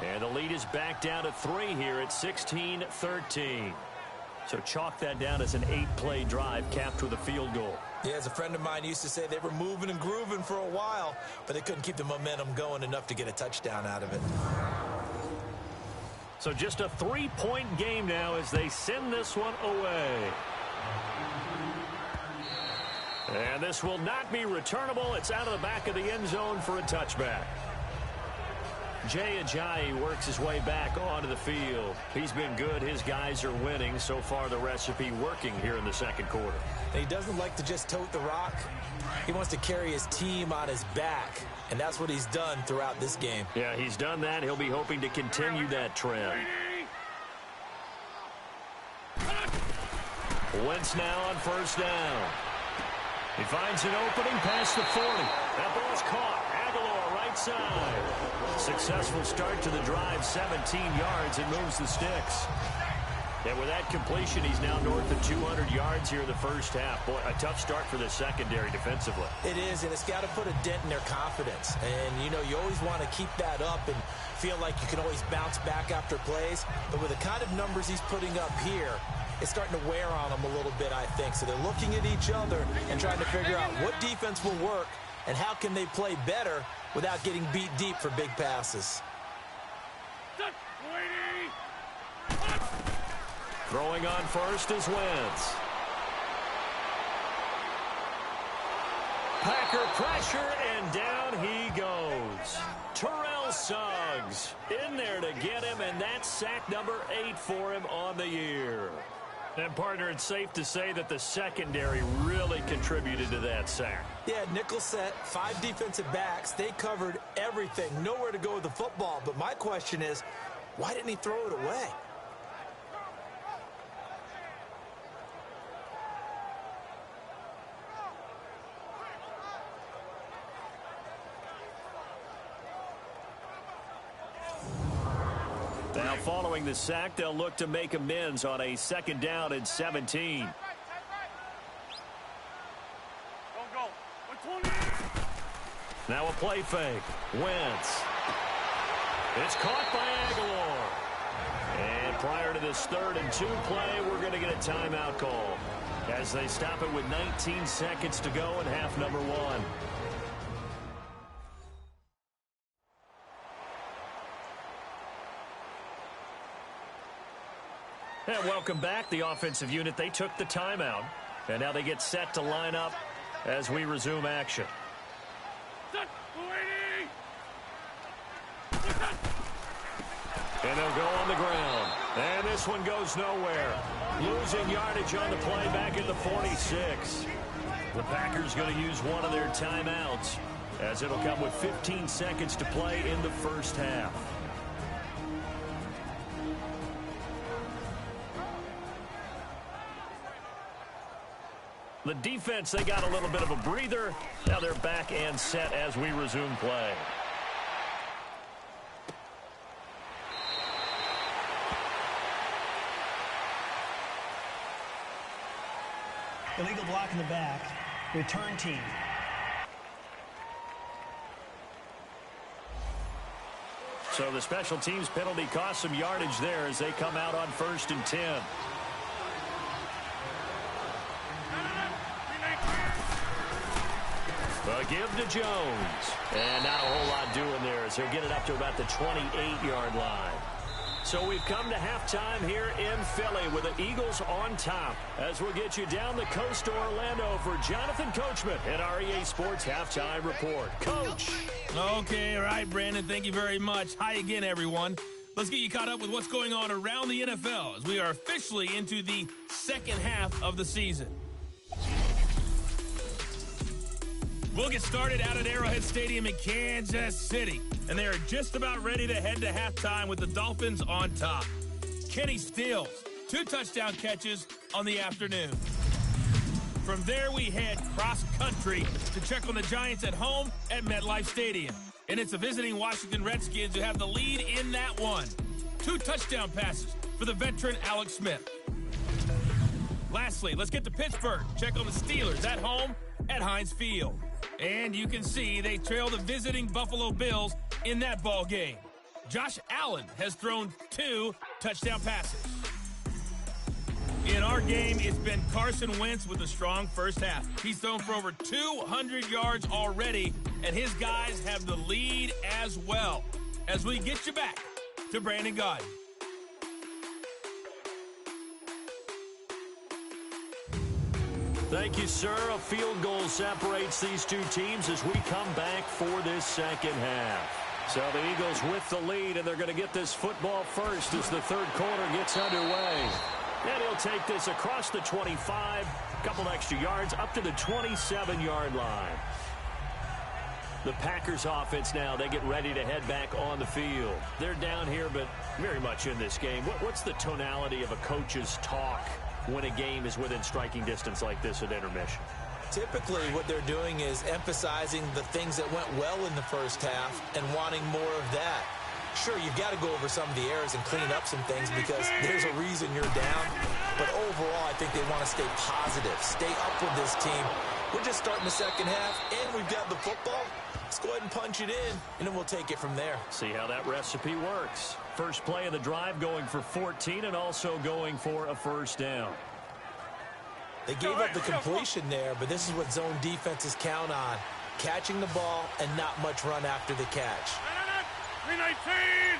and the lead is back down to 3 here at 16-13. So chalk that down as an 8-play drive capped with a field goal. Yeah, as a friend of mine used to say, they were moving and grooving for a while, but they couldn't keep the momentum going enough to get a touchdown out of it. So just a 3-point game now as they send this one away. And this will not be returnable. It's out of the back of the end zone for a touchback. Jay Ajayi works his way back onto the field. He's been good. His guys are winning. So far, the recipe working here in the 2nd quarter. And he doesn't like to just tote the rock. He wants to carry his team on his back, and that's what he's done throughout this game. Yeah, he's done that. He'll be hoping to continue that trend. Wentz now on 1st down. He finds an opening past the 40. That ball's caught. Aguilar right side. Successful start to the drive, 17 yards. It moves the sticks. And with that completion, he's now north of 200 yards here in the first half. Boy, a tough start for the secondary defensively. It is, and it's got to put a dent in their confidence. And, you know, you always want to keep that up and feel like you can always bounce back after plays. But with the kind of numbers he's putting up here, it's starting to wear on them a little bit, I think. So they're looking at each other and trying to figure out what defense will work and how can they play better without getting beat deep for big passes. Throwing on first is Wentz. Packer pressure, and down he goes. Terrell Suggs in there to get him, and that's sack number 8 for him on the year. And, partner, it's safe to say that the secondary really contributed to that sack. Yeah, nickel set, 5 defensive backs. They covered everything. Nowhere to go with the football. But my question is, why didn't he throw it away? Now, following the sack, they'll look to make amends on a 2nd down and 17. Now a play fake. Wentz. It's caught by Aguilar. And prior to this 3rd and 2 play, we're going to get a timeout call as they stop it with 19 seconds to go in half number 1. And welcome back. The offensive unit, they took the timeout. And now they get set to line up as we resume action. And they'll go on the ground. And this one goes nowhere. Losing yardage on the play back at the 46. The Packers going to use one of their timeouts as it'll come with 15 seconds to play in the first half. The defense, they got a little bit of a breather. Now they're back and set as we resume play. Illegal block in the back. Return team. So the special teams penalty cost some yardage there as they come out on 1st and 10. A give to Jones. And not a whole lot doing there as he'll get it up to about the 28-yard line. So we've come to halftime here in Philly with the Eagles on top as we'll get you down the coast to Orlando for Jonathan Coachman at our EA Sports Halftime Report. Coach. Okay, all right, Brandon, thank you very much. Hi again, everyone. Let's get you caught up with what's going on around the NFL as we are officially into the second half of the season. We'll get started out at Arrowhead Stadium in Kansas City, and they are just about ready to head to halftime with the Dolphins on top. Kenny Stills, 2 touchdown catches on the afternoon. From there, we head cross-country to check on the Giants at home at MetLife Stadium. And it's the visiting Washington Redskins who have the lead in that one. 2 touchdown passes for the veteran Alex Smith. Lastly, let's get to Pittsburgh. Check on the Steelers at home at Heinz Field. And you can see they trail the visiting Buffalo Bills in that ball game. Josh Allen has thrown 2 touchdown passes. In our game, it's been Carson Wentz with a strong first half. He's thrown for over 200 yards already, and his guys have the lead as well. As we get you back to Brandon Gaudin. Thank you, sir. A field goal separates these 2 teams as we come back for this second half. So the Eagles with the lead, and they're going to get this football first as the 3rd quarter gets underway. And he'll take this across the 25, a couple extra yards, up to the 27-yard line. The Packers offense now, they get ready to head back on the field. They're down here, but very much in this game. What's the tonality of a coach's talk when a game is within striking distance like this at intermission? Typically, what they're doing is emphasizing the things that went well in the first half and wanting more of that. Sure, you've got to go over some of the errors and clean up some things because there's a reason you're down. But overall, I think they want to stay positive, stay up with this team. We're just starting the second half, and we've got the football. Let's go ahead and punch it in, and then we'll take it from there. See how that recipe works. First play of the drive going for 14 and also going for a first down. They gave up the completion there, but this is what zone defenses count on. Catching the ball and not much run after the catch. 319!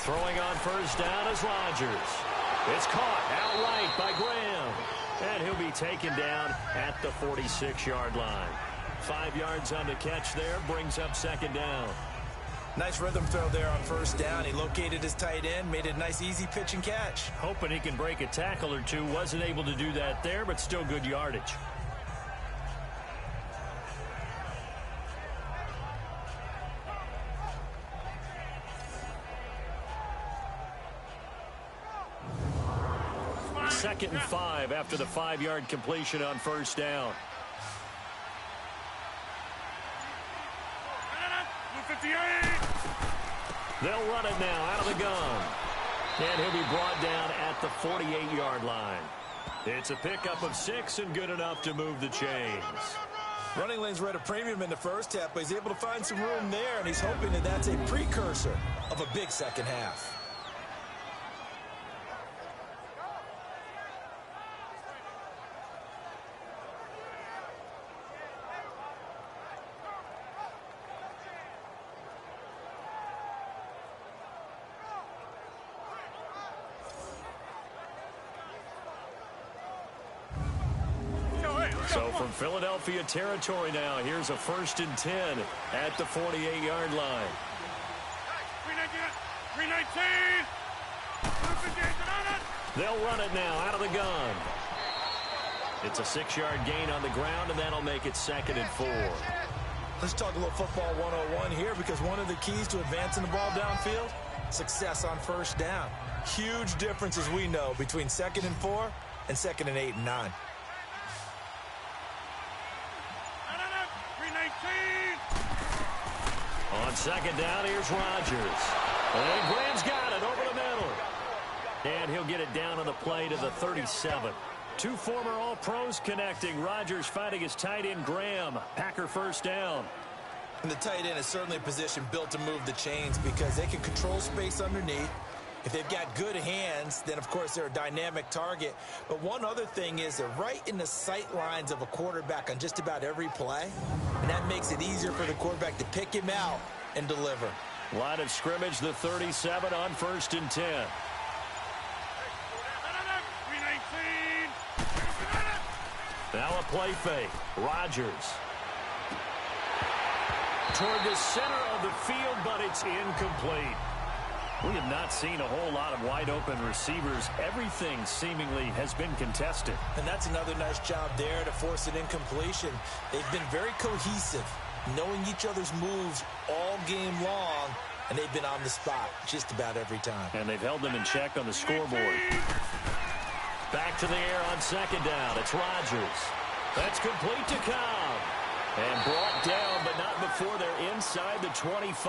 Throwing on first down is Rodgers. It's caught outright by Graham. And he'll be taken down at the 46-yard line. 5 yards on the catch there, brings up second down. Nice rhythm throw there on first down. He located his tight end, made it a nice easy pitch and catch. Hoping he can break a tackle or two. Wasn't able to do that there, but still good yardage. Second and 5 after the 5-yard completion on first down. 58. They'll run it now out of the gun. And he'll be brought down at the 48-yard line. It's a pickup of 6 and good enough to move the chains. Running lanes were at a premium in the first half, but he's able to find some room there, and he's hoping that that's a precursor of a big second half. So from Philadelphia territory now, here's a 1st and 10 at the 48-yard line. 319. They'll run it now out of the gun. It's a 6-yard gain on the ground, and that'll make it 2nd and 4. Let's talk a little football 101 here, because one of the keys to advancing the ball downfield, success on first down. Huge difference, as we know, between 2nd and 4 and 2nd and 8 and 9. On second down, here's Rodgers. And Graham's got it over the middle. And he'll get it down on the play to the 37. 2 former All-Pros connecting. Rodgers fighting his tight end, Graham. Packer first down. And the tight end is certainly a position built to move the chains, because they can control space underneath. If they've got good hands, then, of course, they're a dynamic target. But one other thing is they're right in the sight lines of a quarterback on just about every play. And that makes it easier for the quarterback to pick him out and deliver. Line of scrimmage, the 37 on 1st and 10. Now a play fake. Rodgers. Toward the center of the field, but it's incomplete. We have not seen a whole lot of wide-open receivers. Everything seemingly has been contested. And that's another nice job there to force an incompletion. They've been very cohesive, knowing each other's moves all game long, and they've been on the spot just about every time. And they've held them in check on the scoreboard. Back to the air on second down. It's Rodgers. That's complete to Cobb. And brought down, but not before they're inside the 25.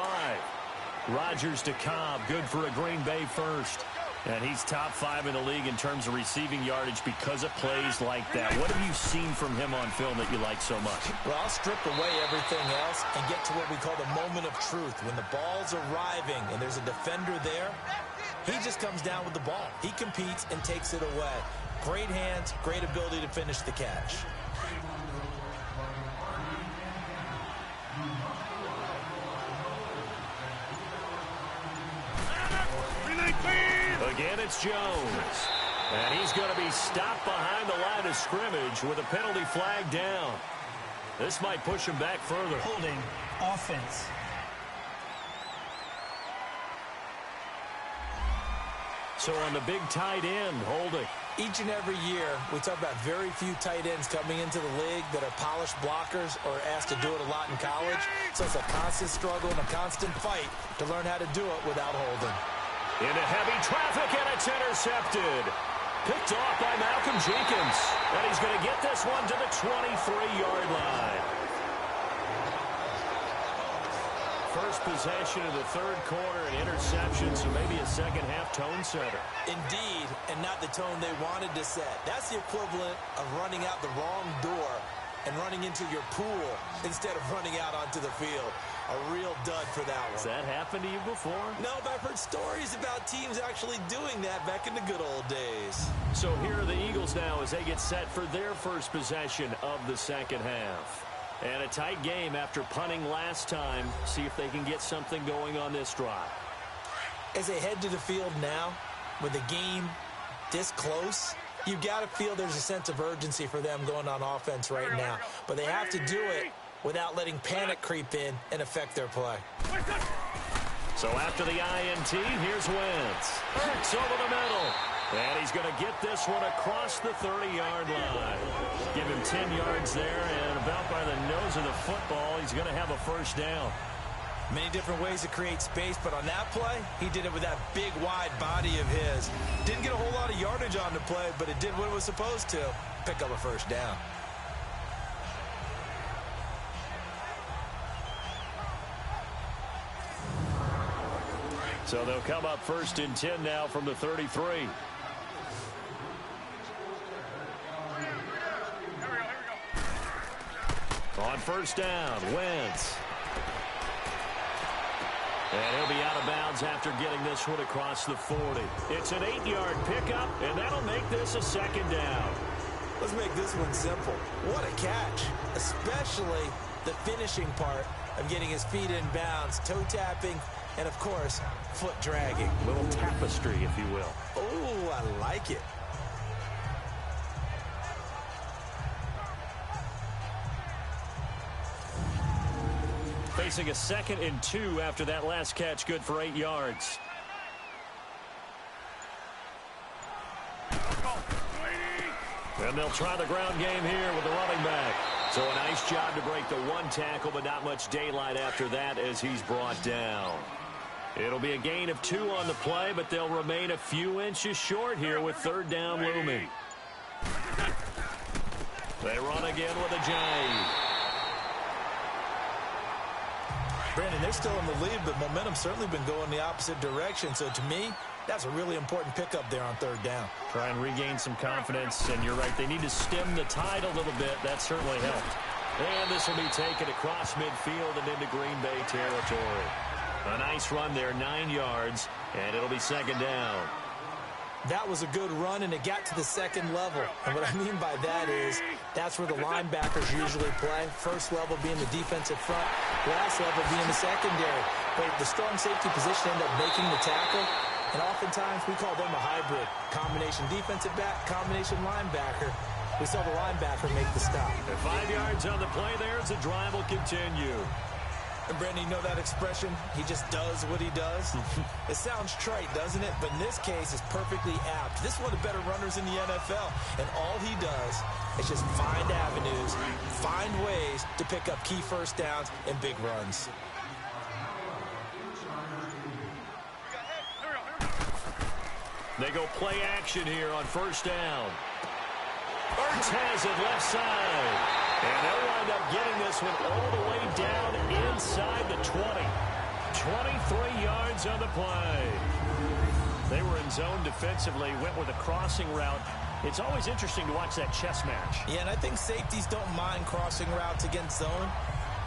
Rodgers to Cobb, good for a Green Bay first. And he's top 5 in the league in terms of receiving yardage because of plays like that. What have you seen from him on film that you like so much? Well, I'll strip away everything else and get to what we call the moment of truth. When the ball's arriving and there's a defender there, he just comes down with the ball. He competes and takes it away. Great hands, great ability to finish the catch. Again, it's Jones. And he's going to be stopped behind the line of scrimmage with a penalty flag down. This might push him back further. Holding offense. So on the big tight end, holding. Each and every year, we talk about very few tight ends coming into the league that are polished blockers or asked to do it a lot in college. So it's a constant struggle and a constant fight to learn how to do it without holding. Into heavy traffic, and it's intercepted. Picked off by Malcolm Jenkins. And he's going to get this one to the 23-yard line. First possession of the third quarter, an interception, so maybe a second-half tone setter. Indeed, and not the tone they wanted to set. That's the equivalent of running out the wrong door and running into your pool instead of running out onto the field. A real dud for that one. Has that happened to you before? No, but I've heard stories about teams actually doing that back in the good old days. So here are the Eagles now as they get set for their first possession of the second half. And a tight game after punting last time. See if they can get something going on this drive. As they head to the field now, with the game this close, You've got to feel there's a sense of urgency for them going on offense right now. But they have to do it without letting panic creep in and affect their play. So after the INT, here's Wentz. Hurts over the middle. And he's going to get this one across the 30-yard line. Give him 10 yards there, and about by the nose of the football, he's going to have a first down. Many different ways to create space, but on that play, he did it with that big, wide body of his. Didn't get a whole lot of yardage on the play, but it did what it was supposed to. Pick up a first down. So they'll come up 1st and 10 now from the 33. On first down, Wentz. And he'll be out of bounds after getting this one across the 40. It's an 8-yard pickup, and that'll make this a second down. Let's make this one simple. What a catch, especially the finishing part of getting his feet in bounds, toe tapping, and, of course, foot dragging. A little tapestry, if you will. Oh, I like it. Facing a 2nd and 2 after that last catch, good for 8 yards. And they'll try the ground game here with the running back. So a nice job to break the one tackle, but not much daylight after that as he's brought down. It'll be a gain of 2 on the play, but they'll remain a few inches short here with 3rd down looming. They run again with a J. Brandon, they're still in the lead, but momentum's certainly been going the opposite direction. So to me, that's a really important pickup there on 3rd down. Try and regain some confidence, and you're right, they need to stem the tide a little bit. That certainly helped. And this will be taken across midfield and into Green Bay territory. A nice run there, 9 yards, and it'll be 2nd down. That was a good run, and it got to the 2nd level. And what I mean by that is that's where the linebackers usually play. First level being the defensive front, last level being the secondary. But the strong safety position ended up making the tackle, and oftentimes we call them a hybrid. Combination defensive back, combination linebacker. We saw the linebacker make the stop. And 5 yards on the play there as the drive will continue. And Brandon, you know that expression? He just does what he does. It sounds trite, doesn't it? But in this case, it's perfectly apt. This is one of the better runners in the NFL. And all he does is just find avenues, find ways to pick up key first downs and big runs. They go play action here on 1st down. Ertz has it left side. And they'll wind up getting this one all the way down inside the 20. 23 yards on the play. They were in zone defensively, went with a crossing route. It's always interesting to watch that chess match. Yeah, and I think safeties don't mind crossing routes against zone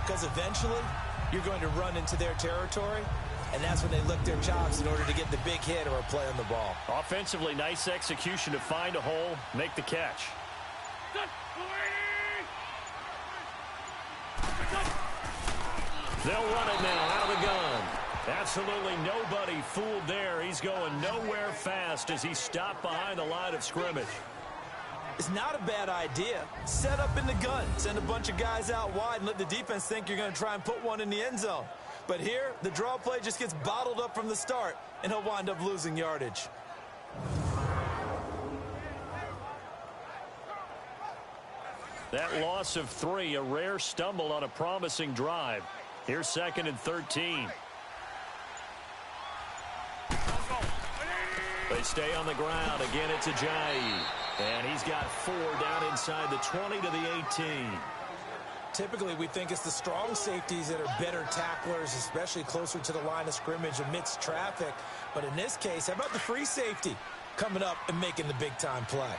because eventually you're going to run into their territory, and that's when they lick their chops in order to get the big hit or a play on the ball. Offensively, nice execution to find a hole, make the catch. They'll run it now out of the gun. Absolutely nobody fooled there. He's going nowhere fast as he stopped behind the line of scrimmage. It's not a bad idea. Set up in the gun. Send a bunch of guys out wide and let the defense think you're going to try and put one in the end zone. But here, the draw play just gets bottled up from the start, and he'll wind up losing yardage. That loss of 3, a rare stumble on a promising drive. Here's 2nd and 13. They stay on the ground. Again, it's Ajayi. And he's got 4 down inside the 20 to the 18. Typically, we think it's the strong safeties that are better tacklers, especially closer to the line of scrimmage amidst traffic. But in this case, how about the free safety coming up and making the big-time play?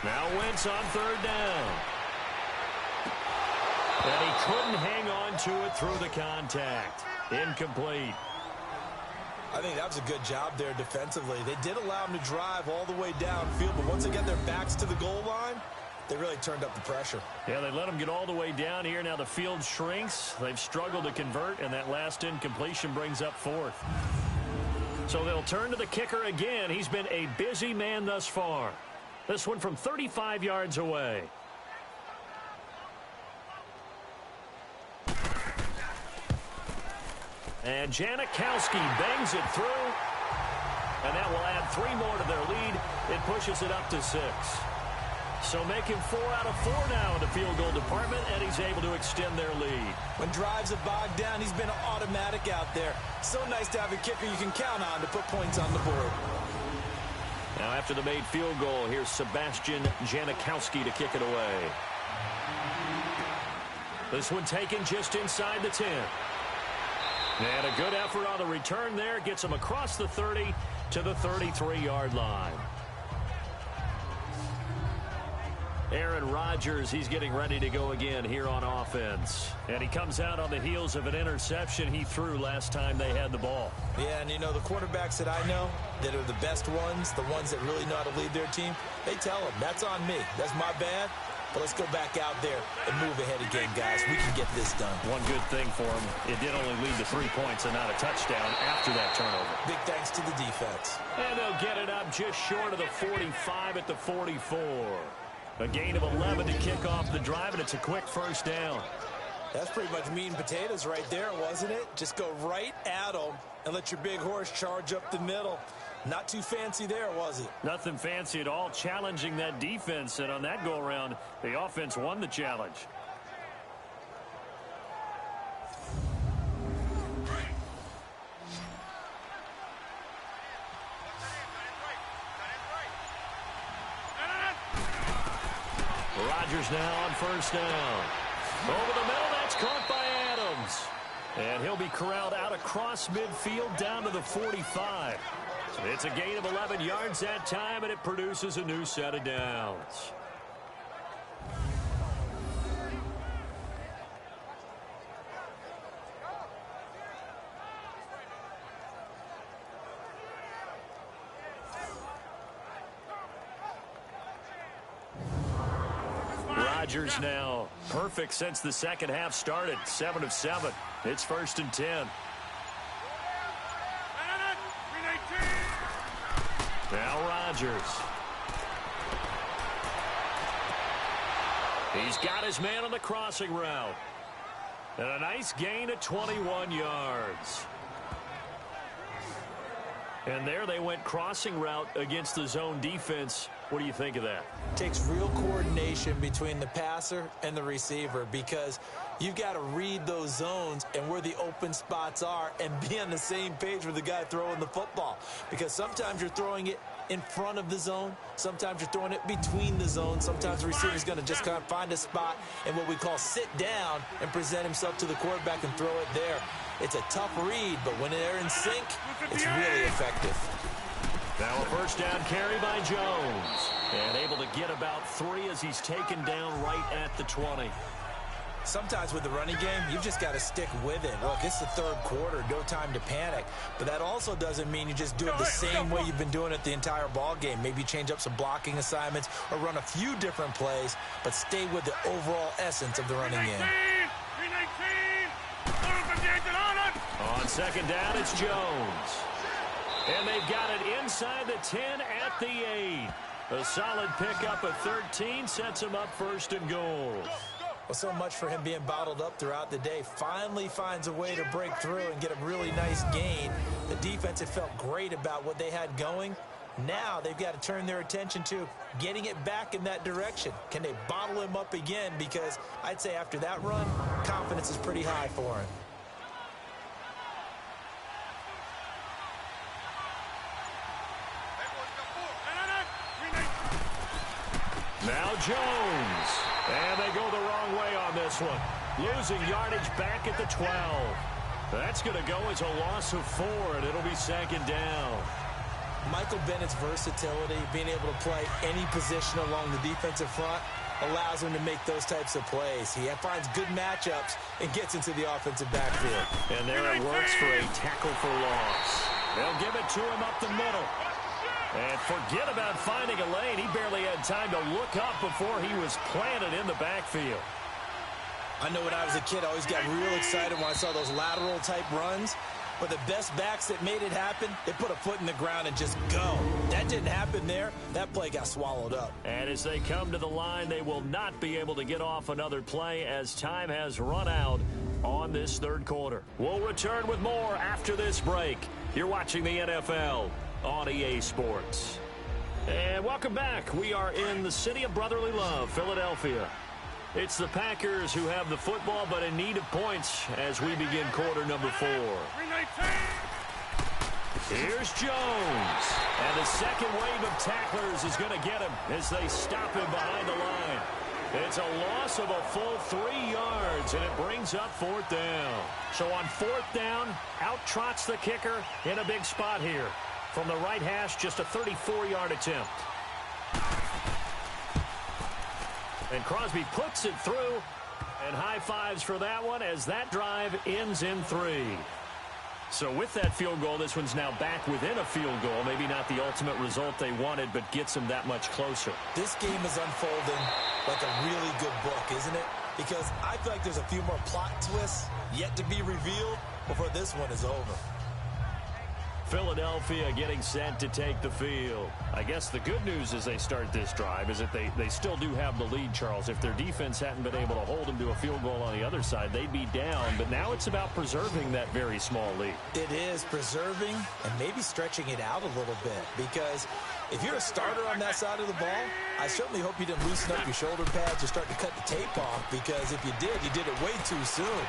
Now Wentz on 3rd down. And he couldn't hang on to it through the contact. Incomplete. I think that was a good job there defensively. They did allow him to drive all the way downfield, but once they get their backs to the goal line, They really turned up the pressure. Yeah, they let them get all the way down here. Now the field shrinks. They've struggled to convert, and that last incompletion brings up fourth. So they'll turn to the kicker again. He's been a busy man thus far. This one from 35 yards away. And Janikowski bangs it through. And that will add 3 more to their lead. It pushes it up to 6. So making 4 out of 4 now in the field goal department, and he's able to extend their lead. When drives have bogged down, he's been automatic out there. So nice to have a kicker you can count on to put points on the board. Now after the made field goal, here's Sebastian Janikowski to kick it away. This one taken just inside the 10. And a good effort on the return there. Gets him across the 30 to the 33-yard line. Aaron Rodgers, he's getting ready to go again here on offense. And he comes out on the heels of an interception he threw last time they had the ball. Yeah, and you know, the quarterbacks that I know that are the best ones, the ones that really know how to lead their team, they tell them, that's on me. That's my bad. But let's go back out there and move ahead again, guys. We can get this done. One good thing for him, it did only lead to 3 points and not a touchdown after that turnover. Big thanks to the defense. And they'll get it up just short of the 45 at the 44. A gain of 11 to kick off the drive, and it's a quick first down. That's pretty much meat and potatoes right there, wasn't it? Just go right at them and let your big horse charge up the middle. Not too fancy there, was it? Nothing fancy at all, challenging that defense, and on that go-around, the offense won the challenge. Rodgers now on first down. Over the middle, that's caught by Adams. And he'll be corralled out across midfield down to the 45. It's a gain of 11 yards that time, and it produces a new set of downs. Rodgers now perfect since the second half started. 7 of 7. It's 1st and 10. Now Rodgers. He's got his man on the crossing route. And a nice gain of 21 yards. And there they went crossing route against the zone defense. What do you think of that? Takes real coordination between the passer and the receiver, because you've got to read those zones and where the open spots are and be on the same page with the guy throwing the football. Because sometimes you're throwing it in front of the zone. Sometimes you're throwing it between the zones. Sometimes the receiver's going to just kind of find a spot and what we call sit down and present himself to the quarterback and throw it there. It's a tough read, but when they're in sync, it's really effective. Now a first down carry by Jones. And able to get about 3 as he's taken down right at the 20. Sometimes with the running game, you've just got to stick with it. Look, it's the third quarter, no time to panic. But that also doesn't mean you just do it the same way you've been doing it the entire ball game. Maybe change up some blocking assignments or run a few different plays, but stay with the overall essence of the running game. On second down, it's Jones. And they've got it inside the 10 at the 8. A solid pickup of 13 sets him up 1st and goal. Well, so much for him being bottled up throughout the day. Finally finds a way to break through and get a really nice gain. The defense had felt great about what they had going. Now they've got to turn their attention to getting it back in that direction. Can they bottle him up again? Because I'd say after that run, confidence is pretty high for him. Now Jones. And they go the wrong way on this one. Losing yardage back at the 12. That's going to go as a loss of 4, and it'll be 2nd down. Michael Bennett's versatility, being able to play any position along the defensive front, allows him to make those types of plays. He finds good matchups and gets into the offensive backfield. And there it works for a tackle for loss. They'll give it to him up the middle. And forget about finding a lane. He barely had time to look up before he was planted in the backfield. I know when I was a kid, I always got real excited when I saw those lateral-type runs. But the best backs that made it happen, they put a foot in the ground and just go. That didn't happen there. That play got swallowed up. And as they come to the line, they will not be able to get off another play as time has run out on this third quarter. We'll return with more after this break. You're watching the NFL on EA Sports. And welcome back. We are in the city of brotherly love, Philadelphia. It's the Packers who have the football, but in need of points as we begin quarter number 4. Here's Jones. And the second wave of tacklers is going to get him as they stop him behind the line. It's a loss of a full 3 yards, and it brings up 4th down. So on 4th down, out trots the kicker in a big spot here. From the right hash, just a 34-yard attempt. And Crosby puts it through, and high fives for that one as that drive ends in 3. So with that field goal, this one's now back within a field goal. Maybe not the ultimate result they wanted, but gets them that much closer. This game is unfolding like a really good book, isn't it? Because I feel like there's a few more plot twists yet to be revealed before this one is over. Philadelphia getting set to take the field. I guess the good news as they start this drive is that they still do have the lead, Charles. If their defense hadn't been able to hold them to a field goal on the other side, they'd be down. But now it's about preserving that very small lead. It is preserving and maybe stretching it out a little bit. Because if you're a starter on that side of the ball, I certainly hope you didn't loosen up your shoulder pads or start to cut the tape off. Because if you did it way too soon.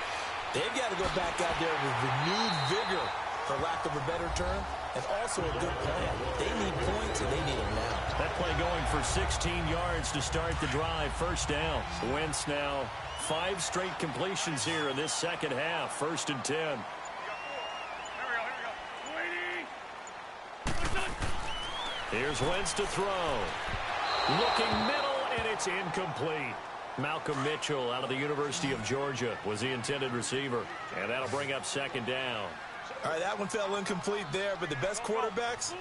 They've got to go back out there with renewed vigor, for lack of a better term, and also a good plan. They need points, and they need them now. That play going for 16 yards to start the drive. First down. Wentz now 5 straight completions here in this second half. 1st and 10. Here's Wentz to throw. Looking middle, and it's incomplete. Malcolm Mitchell out of the University of Georgia was the intended receiver. And that'll bring up 2nd down. All right, that one fell incomplete there, but the best quarterbacks,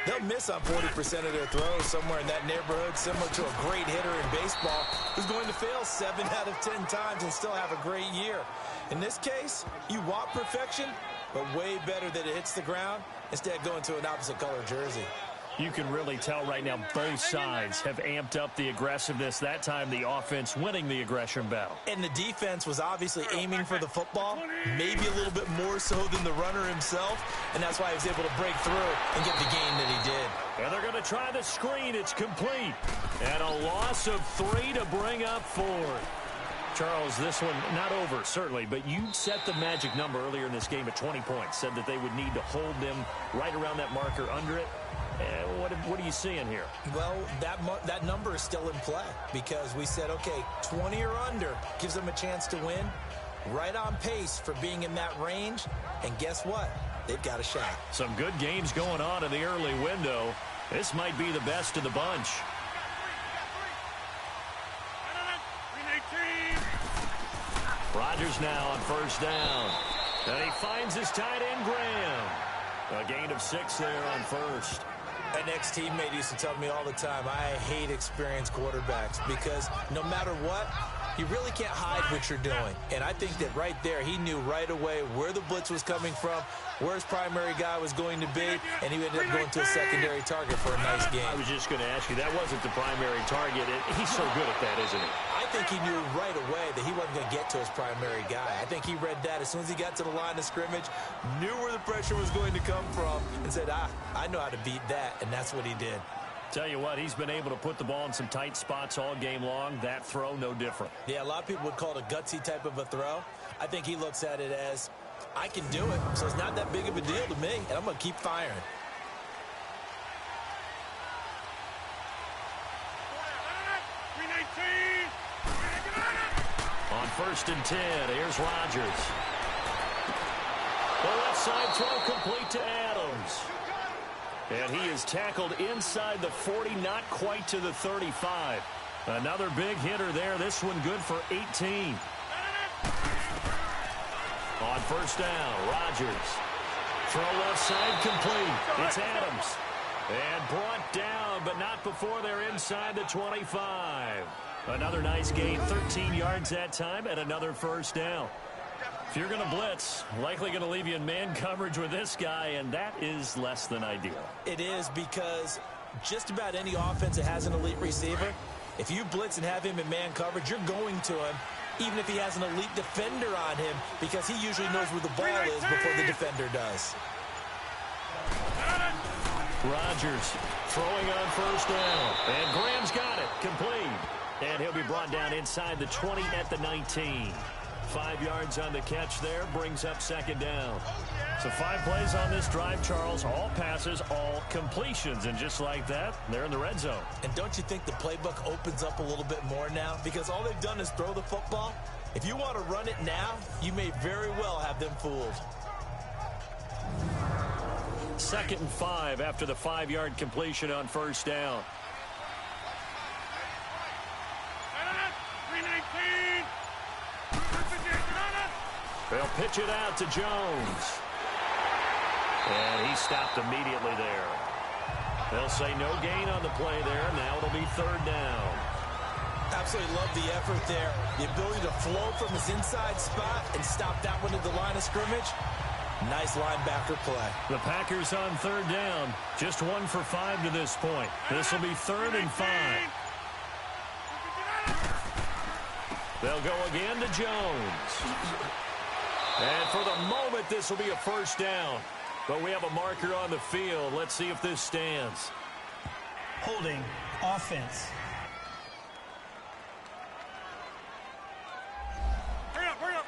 they'll miss on 40% of their throws, somewhere in that neighborhood, similar to a great hitter in baseball who's going to fail 7 out of 10 times and still have a great year. In this case, you want perfection, but way better that it hits the ground instead of going to an opposite color jersey. You can really tell right now both sides have amped up the aggressiveness. That time the offense winning the aggression battle. And the defense was obviously aiming for the football, maybe a little bit more so than the runner himself, and that's why he was able to break through and get the gain that he did. And they're going to try the screen. It's complete. And a loss of 3 to bring up 4. Charles, this one not over, certainly, but you set the magic number earlier in this game at 20 points, said that they would need to hold them right around that marker under it. What are you seeing here? Well, that number is still in play because we said, okay, 20 or under gives them a chance to win. Right on pace for being in that range. And guess what? They've got a shot. Some good games going on in the early window. This might be the best of the bunch. Rodgers now on 1st down. And he finds his tight end, Graham. A gain of 6 there on 1st. An ex-teammate used to tell me all the time, I hate experienced quarterbacks because no matter what, you really can't hide what you're doing. And I think that right there, he knew right away where the blitz was coming from, where his primary guy was going to be, and he ended up going to a secondary target for a nice game. I was just going to ask you, that wasn't the primary target. He's so good at that, isn't he? I think he knew right away that he wasn't going to get to his primary guy. I think he read that as soon as he got to the line of scrimmage, knew where the pressure was going to come from, and said, I know how to beat that, and that's what he did. Tell you what, he's been able to put the ball in some tight spots all game long. That throw, no different. Yeah, a lot of people would call it a gutsy type of a throw. I think he looks at it as, I can do it, so it's not that big of a deal to me, and I'm going to keep firing. On 1st and 10, here's Rodgers. The left side throw complete to Adams. And he is tackled inside the 40, not quite to the 35. Another big hitter there. This one good for 18. On 1st down, Rodgers. Throw left side complete. It's Adams. And brought down, but not before they're inside the 25. Another nice gain, 13 yards that time, and another first down. If you're going to blitz, likely going to leave you in man coverage with this guy, and that is less than ideal. It is, because just about any offense that has an elite receiver, if you blitz and have him in man coverage, you're going to him, even if he has an elite defender on him, because he usually knows where the ball is before the defender does. Rodgers throwing on first down. And Graham's got it. Complete. And he'll be brought down inside the 20 at the 19. 5 yards on the catch there. Brings up second down. So 5 plays on this drive, Charles. All passes, all completions. And just like that, they're in the red zone. And don't you think the playbook opens up a little bit more now? Because all they've done is throw the football. If you want to run it now, you may very well have them fooled. 2nd and 5 after the 5-yard completion on first down. They'll pitch it out to Jones. And he stopped immediately there. They'll say no gain on the play there. Now it'll be 3rd down. Absolutely love the effort there. The ability to flow from his inside spot and stop that one at the line of scrimmage. Nice linebacker play. The Packers on 3rd down. Just 1 for 5 to this point. This will be 3rd and 5. They'll go again to Jones. And for the moment, this will be a first down. But we have a marker on the field. Let's see if this stands. Holding offense.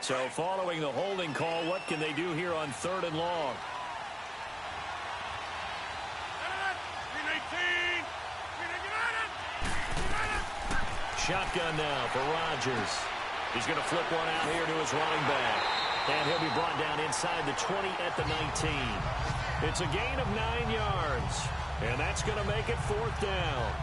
So following the holding call, what can they do here on 3rd and long? Shotgun now for Rodgers. He's going to flip one out here to his running back. And he'll be brought down inside the 20 at the 19. It's a gain of 9 yards. And that's going to make it 4th down.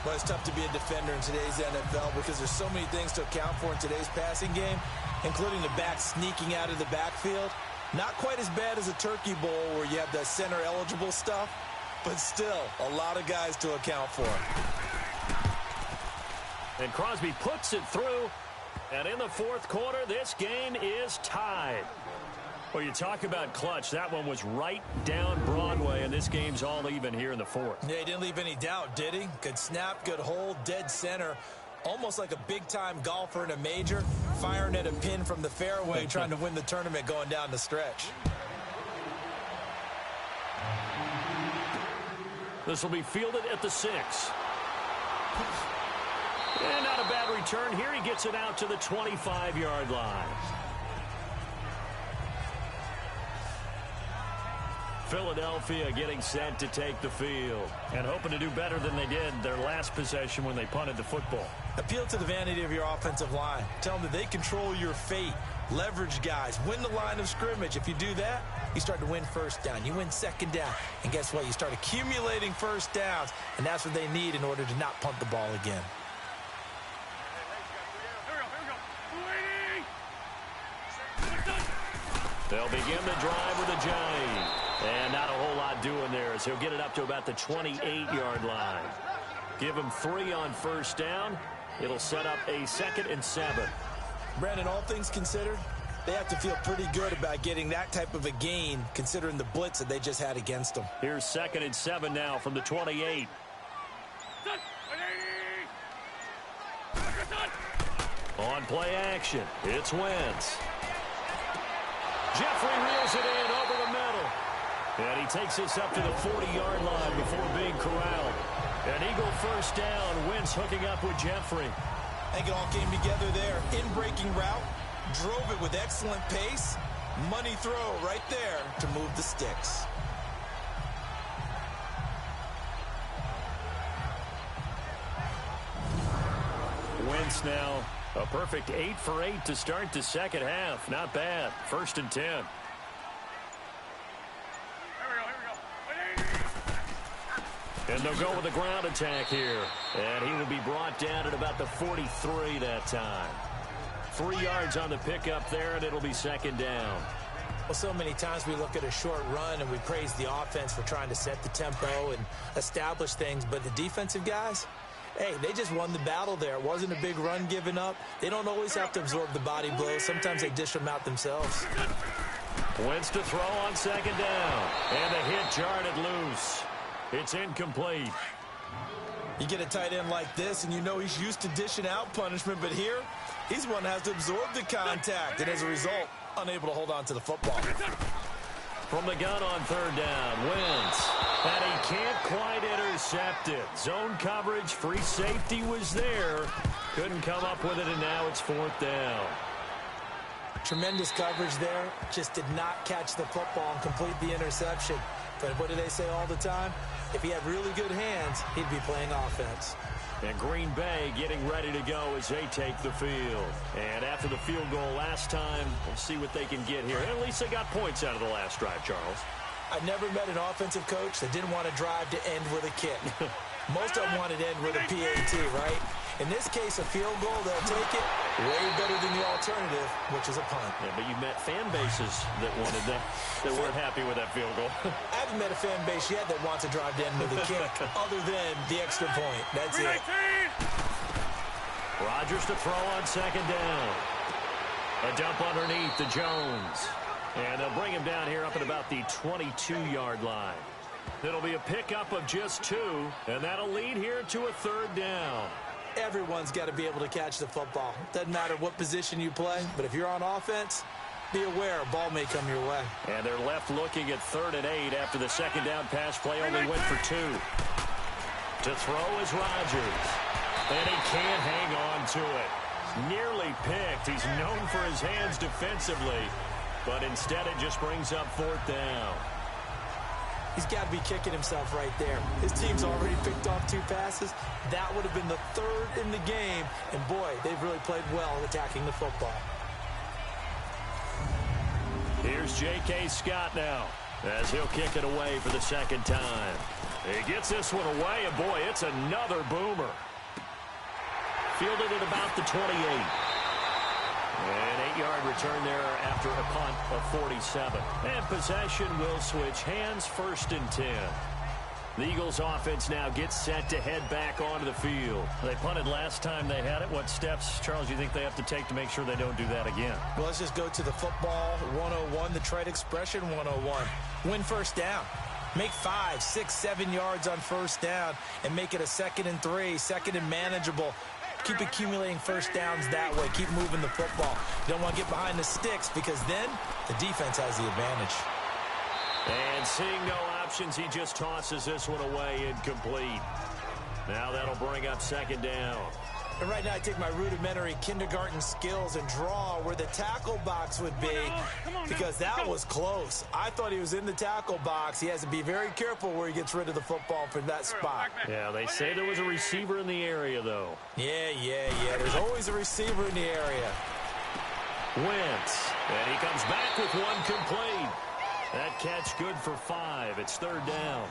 Well, it's tough to be a defender in today's NFL because there's so many things to account for in today's passing game, including the back sneaking out of the backfield. Not quite as bad as a turkey bowl where you have the center-eligible stuff, but still a lot of guys to account for. And Crosby puts it through. And in the 4th quarter, this game is tied. Well, you talk about clutch. That one was right down Broadway, and this game's all even here in the 4th. Yeah, he didn't leave any doubt, did he? Good snap, good hold, dead center. Almost like a big-time golfer in a major, firing at a pin from the fairway, trying to win the tournament going down the stretch. This will be fielded at the 6. And not a bad return here. He gets it out to the 25-yard line. Philadelphia getting set to take the field and hoping to do better than they did their last possession when they punted the football. Appeal to the vanity of your offensive line. Tell them that they control your fate. Leverage guys. Win the line of scrimmage. If you do that, you start to win first down. You win second down. And guess what? You start accumulating first downs. And that's what they need in order to not punt the ball again. They'll begin the drive with a giant. And not a whole lot doing there as he'll get it up to about the 28-yard line. Give him 3 on first down. It'll set up a 2nd and 7. Brandon, all things considered, they have to feel pretty good about getting that type of a gain considering the blitz that they just had against them. Here's 2nd and 7 now from the 28. On play action, it's Wentz. Jeffrey reels it in over the middle. And he takes this up to the 40-yard line before being corralled. An Eagle first down. Wentz hooking up with Jeffrey. I think it all came together there. In-breaking route. Drove it with excellent pace. Money throw right there to move the sticks. Wentz now a perfect 8 for 8 to start the second half. Not bad. 1st and 10. And they'll go with a ground attack here. And he will be brought down at about the 43 that time. 3 yards on the pickup there, and it'll be 2nd down. Well, so many times we look at a short run and we praise the offense for trying to set the tempo and establish things, but the defensive guys, hey, they just won the battle there. It wasn't a big run given up. They don't always have to absorb the body blows. Sometimes they dish them out themselves. Wentz to throw on second down. And the hit jarred it loose. It's incomplete. You get a tight end like this, and you know he's used to dishing out punishment, but here, he's one that has to absorb the contact, and as a result, unable to hold on to the football. From the gun on third down, Wentz. And he can't quite intercept it. Zone coverage, free safety was there. Couldn't come up with it, and now it's fourth down. Tremendous coverage there. Just did not catch the football and complete the interception. But what do they say all the time? If he had really good hands, he'd be playing offense. And Green Bay getting ready to go as they take the field. And after the field goal last time, we'll see what they can get here. At least they got points out of the last drive, Charles. I've never met an offensive coach that didn't want to drive to end with a kick. Most of them wanted to end with a PAT, right? In this case, a field goal, they'll take it way better than the alternative, which is a punt. Yeah, but you met fan bases that wanted that weren't happy with that field goal. I haven't met a fan base yet that wants to drive to end with a kick other than the extra point. That's it. Rodgers to throw on second down. A dump underneath to Jones. And they'll bring him down here up at about the 22-yard line. It'll be a pickup of just 2, and that'll lead here to a third down. Everyone's got to be able to catch the football. Doesn't matter what position you play, but if you're on offense, be aware a ball may come your way. And they're left looking at 3rd and 8 after the second down pass play only went for 2. To throw is Rodgers. And he can't hang on to it. Nearly picked. He's known for his hands defensively, but instead it just brings up 4th down. He's got to be kicking himself right there. His team's already picked off 2 passes. That would have been the 3rd in the game. And, boy, they've really played well attacking the football. Here's J.K. Scott now as he'll kick it away for the second time. He gets this one away, and, boy, it's another boomer. Fielded at about the 28. An 8-yard return there after a punt of 47. And possession will switch hands, 1st and 10. The Eagles offense now gets set to head back onto the field. They punted last time they had it. What steps, Charles, do you think they have to take to make sure they don't do that again? Well, let's just go to the football 101, the trade expression 101. Win first down. Make 5, 6, 7 yards on first down and make it a 2nd and 3, 2nd and manageable. Keep accumulating first downs that way. Keep moving the football. You don't want to get behind the sticks because then the defense has the advantage. And seeing no options, he just tosses this one away incomplete. Now that'll bring up 2nd down. And right now I take my rudimentary kindergarten skills and draw where the tackle box would be because that was close. I thought he was in the tackle box. He has to be very careful where he gets rid of the football from that spot. Yeah, they say there was a receiver in the area, though. Yeah. There's always a receiver in the area. Wentz, and he comes back with one complete. That catch good for 5. It's 3rd down.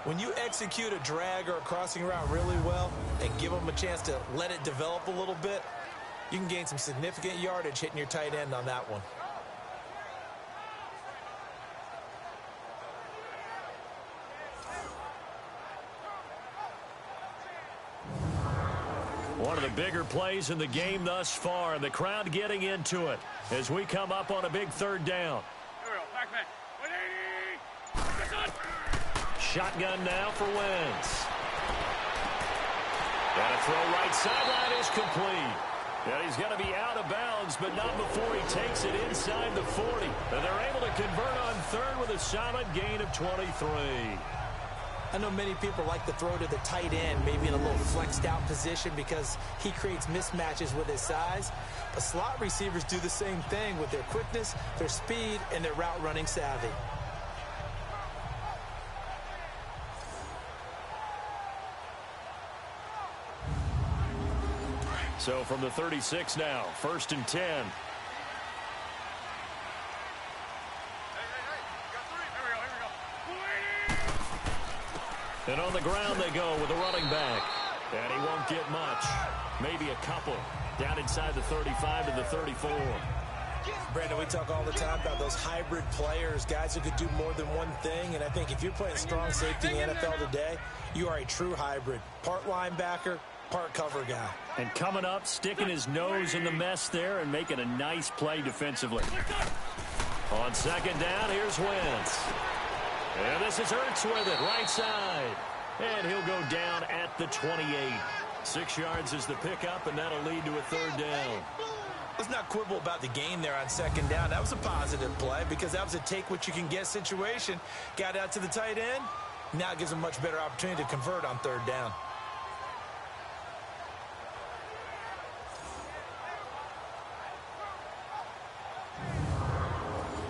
When you execute a drag or a crossing route really well and give them a chance to let it develop a little bit, you can gain some significant yardage hitting your tight end on that one. One of the bigger plays in the game thus far, and the crowd getting into it as we come up on a big 3rd down. Here we go. Back. 180. Shotgun now for Wentz. Got to throw right sideline is complete. And he's got to be out of bounds, but not before he takes it inside the 40. And they're able to convert on 3rd with a solid gain of 23. I know many people like to throw to the tight end, maybe in a little flexed out position because he creates mismatches with his size. But slot receivers do the same thing with their quickness, their speed, and their route running savvy. So from the 36 now, 1st and 10. Hey, got 3. Here we go. And on the ground they go with a running back. And he won't get much. Maybe a couple. Down inside the 35 to the 34. Brandon, we talk all the time about those hybrid players, guys who could do more than one thing, and I think if you're playing strong safety in the NFL today, you are a true hybrid. Part linebacker, part cover guy. And coming up, sticking his nose in the mess there and making a nice play defensively. On second down, here's Wentz. And this is Ertz with it, right side. And he'll go down at the 28. 6 yards is the pickup, and that'll lead to a third down. Let's not quibble about the gain there on second down. That was a positive play because that was a take-what-you-can-get situation. Got out to the tight end. Now it gives him a much better opportunity to convert on third down.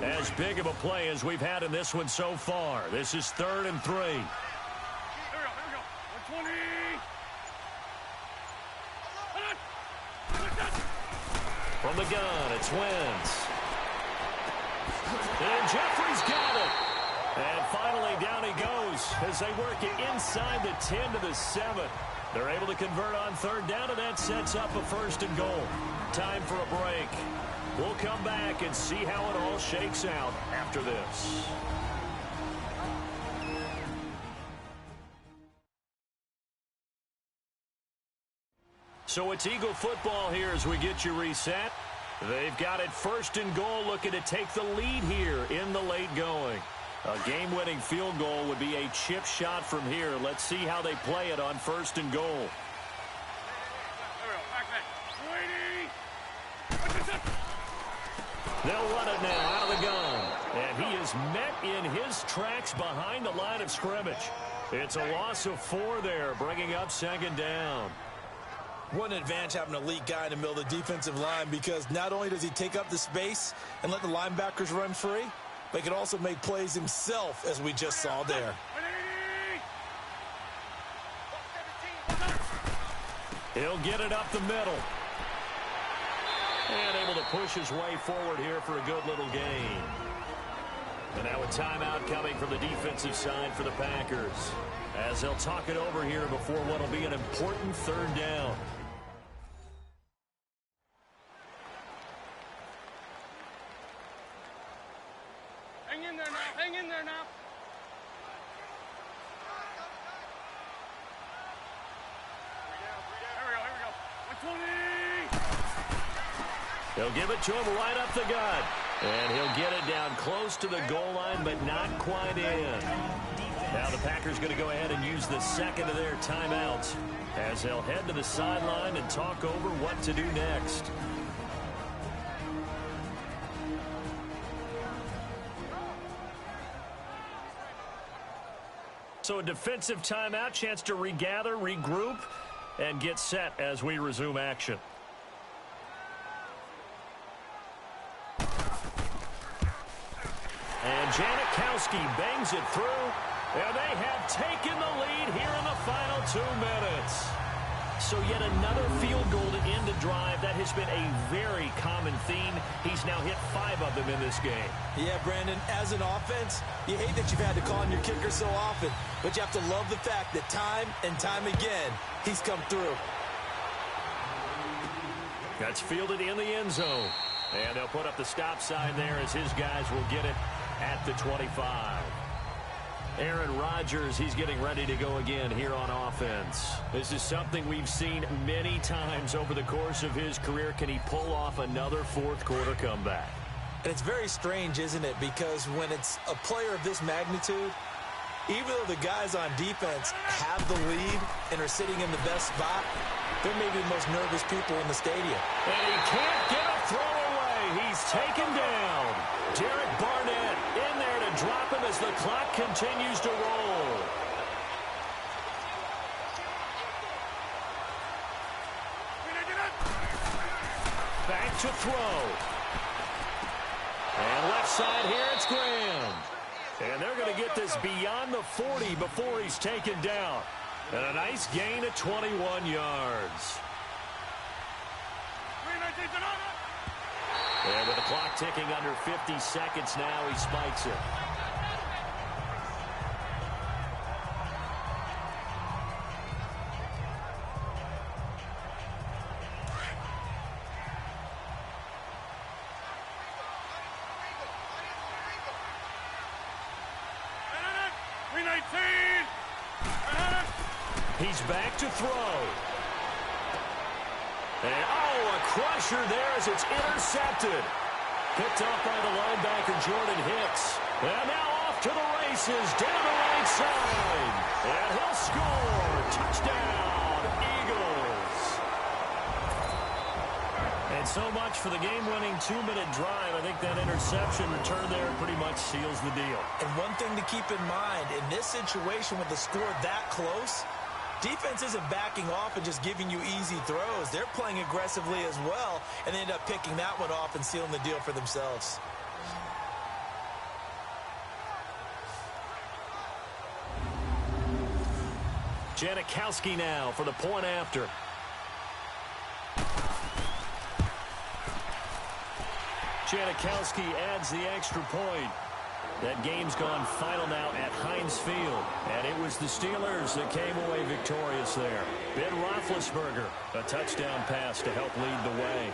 As big of a play as we've had in this one so far. This is 3rd and 3. Here we go. 120. From the gun, it's Wentz. And Jeffrey's got it. And finally, down he goes as they work it inside the 10 to the 7. They're able to convert on third down, and that sets up a 1st and goal. Time for a break. We'll come back and see how it all shakes out after this. So it's Eagle football here as we get you reset. They've got it 1st and goal, looking to take the lead here in the late going. A game-winning field goal would be a chip shot from here. Let's see how they play it on 1st and goal. They'll run it now out of the gun. And he is met in his tracks behind the line of scrimmage. It's a loss of 4 there, bringing up 2nd down. What an advantage having an elite guy in the middle of the defensive line, because not only does he take up the space and let the linebackers run free, but he can also make plays himself, as we just saw there. He'll get it up the middle. And able to push his way forward here for a good little gain. And now a timeout coming from the defensive side for the Packers, as they'll talk it over here before what will be an important 3rd down. Hang in there now. Hang in there now. Here we go. 120. They'll give it to him right up the gut. And he'll get it down close to the goal line, but not quite in. Now the Packers going to go ahead and use the second of their timeouts, as they'll head to the sideline and talk over what to do next. So a defensive timeout, chance to regather, regroup, and get set as we resume action. And Janikowski bangs it through, and they have taken the lead here in the final 2 minutes. So yet another field goal to end a drive. That has been a very common theme. He's now hit 5 of them in this game. Yeah, Brandon, as an offense, you hate that you've had to call on your kicker so often, but you have to love the fact that time and time again, he's come through. That's fielded in the end zone. And they'll put up the stop sign there as his guys will get it at the 25. Aaron Rodgers, he's getting ready to go again here on offense. This is something we've seen many times over the course of his career. Can he pull off another 4th quarter comeback? And it's very strange, isn't it? Because when it's a player of this magnitude, even though the guys on defense have the lead and are sitting in the best spot, they're maybe the most nervous people in the stadium. And he can't get a throw away. He's taken down. Derek Barnett in there to drop him as the clock continues to roll. Back to throw. And left side here, it's Graham. And they're going to get this beyond the 40 before he's taken down. And a nice gain of 21 yards. And with the clock ticking under 50 seconds now, he spikes it. He's back to throw. And, a crusher there as it's intercepted. Picked up by the linebacker, Jordan Hicks. And now off to the races, down the right side. And he'll score. Touchdown, Eagles. And so much for the game-winning 2-minute drive. I think that interception return there pretty much seals the deal. And one thing to keep in mind, in this situation with the score that close, defense isn't backing off and just giving you easy throws. They're playing aggressively as well, and they end up picking that one off and sealing the deal for themselves. Janikowski now for the point after. Janikowski adds the extra point. That game's gone final now at Heinz Field. And it was the Steelers that came away victorious there. Ben Roethlisberger, a touchdown pass to help lead the way.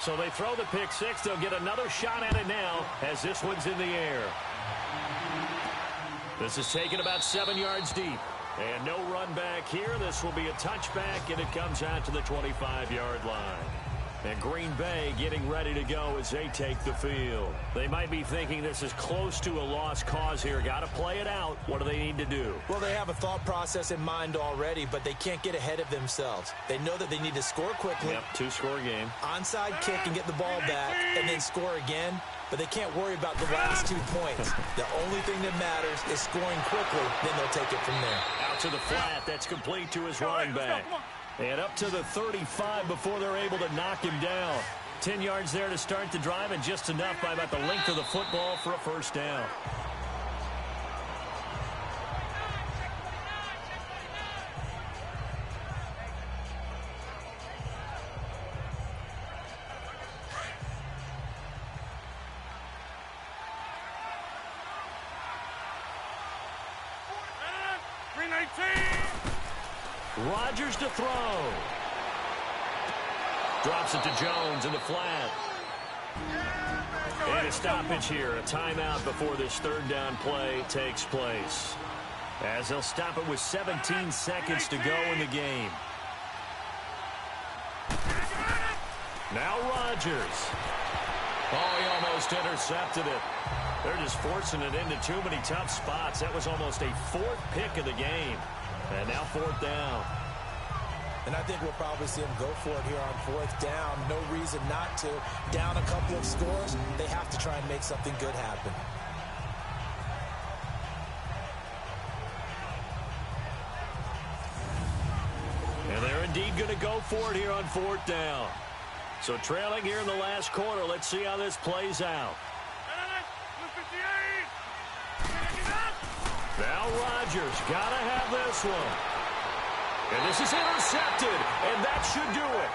So they throw the pick six. They'll get another shot at it now as this one's in the air. This is taken about 7 yards deep. And no run back here. This will be a touchback, and it comes out to the 25-yard line. And Green Bay getting ready to go as they take the field. They might be thinking this is close to a lost cause here. Got to play it out. What do they need to do? Well, they have a thought process in mind already, but they can't get ahead of themselves. They know that they need to score quickly. Yep, two-score game. Onside kick and get the ball back, and then score again. But they can't worry about the last 2 points. The only thing that matters is scoring quickly. Then they'll take it from there. Out to the flat. That's complete to his running back. And up to the 35 before they're able to knock him down. 10 yards there to start the drive, and just enough by about the length of the football for a first down. Rodgers to throw. Drops it to Jones in the flat. And a stoppage here. A timeout before this third down play takes place. As they'll stop it with 17 seconds to go in the game. Now Rodgers. Oh, he almost intercepted it. They're just forcing it into too many tough spots. That was almost a fourth pick of the game. And now fourth down. And I think we'll probably see him go for it here on fourth down. No reason not to. Down a couple of scores, they have to try and make something good happen. And they're indeed going to go for it here on fourth down. So trailing here in the last quarter. Let's see how this plays out. Now Rodgers got to have this one. And this is intercepted, and that should do it.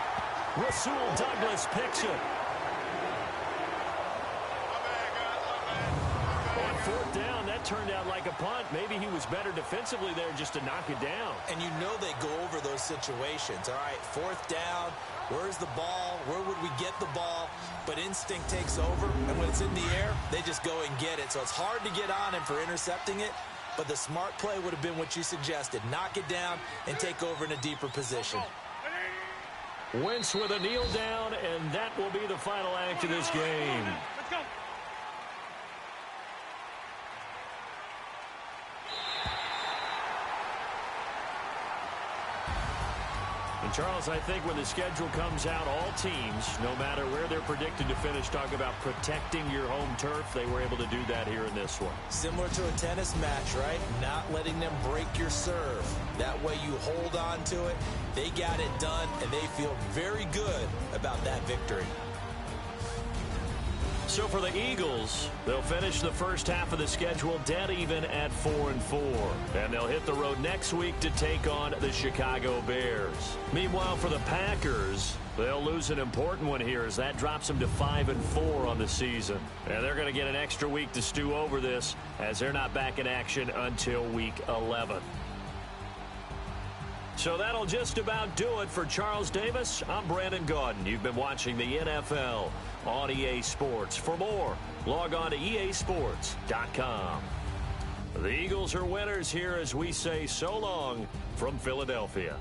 Rasul Douglas picks it. On fourth down, that turned out like a punt. Maybe he was better defensively there just to knock it down. And you know they go over those situations. All right, fourth down, where's the ball? Where would we get the ball? But instinct takes over, and when it's in the air, they just go and get it. So it's hard to get on him for intercepting it. But the smart play would have been what you suggested. Knock it down and take over in a deeper position. Wentz with a kneel down, and that will be the final act of this game. Let's go. And Charles, I think when the schedule comes out, all teams, no matter where they're predicted to finish, talk about protecting your home turf. They were able to do that here in this one. Similar to a tennis match, right? Not letting them break your serve. That way you hold on to it. They got it done, and they feel very good about that victory. So for the Eagles, they'll finish the first half of the schedule dead even at 4-4. And they'll hit the road next week to take on the Chicago Bears. Meanwhile, for the Packers, they'll lose an important one here as that drops them to 5-4 on the season. And they're going to get an extra week to stew over this as they're not back in action until week 11. So that'll just about do it for Charles Davis. I'm Brandon Gaudin. You've been watching the NFL on EA Sports. For more, log on to easports.com. The Eagles are winners here as we say so long from Philadelphia.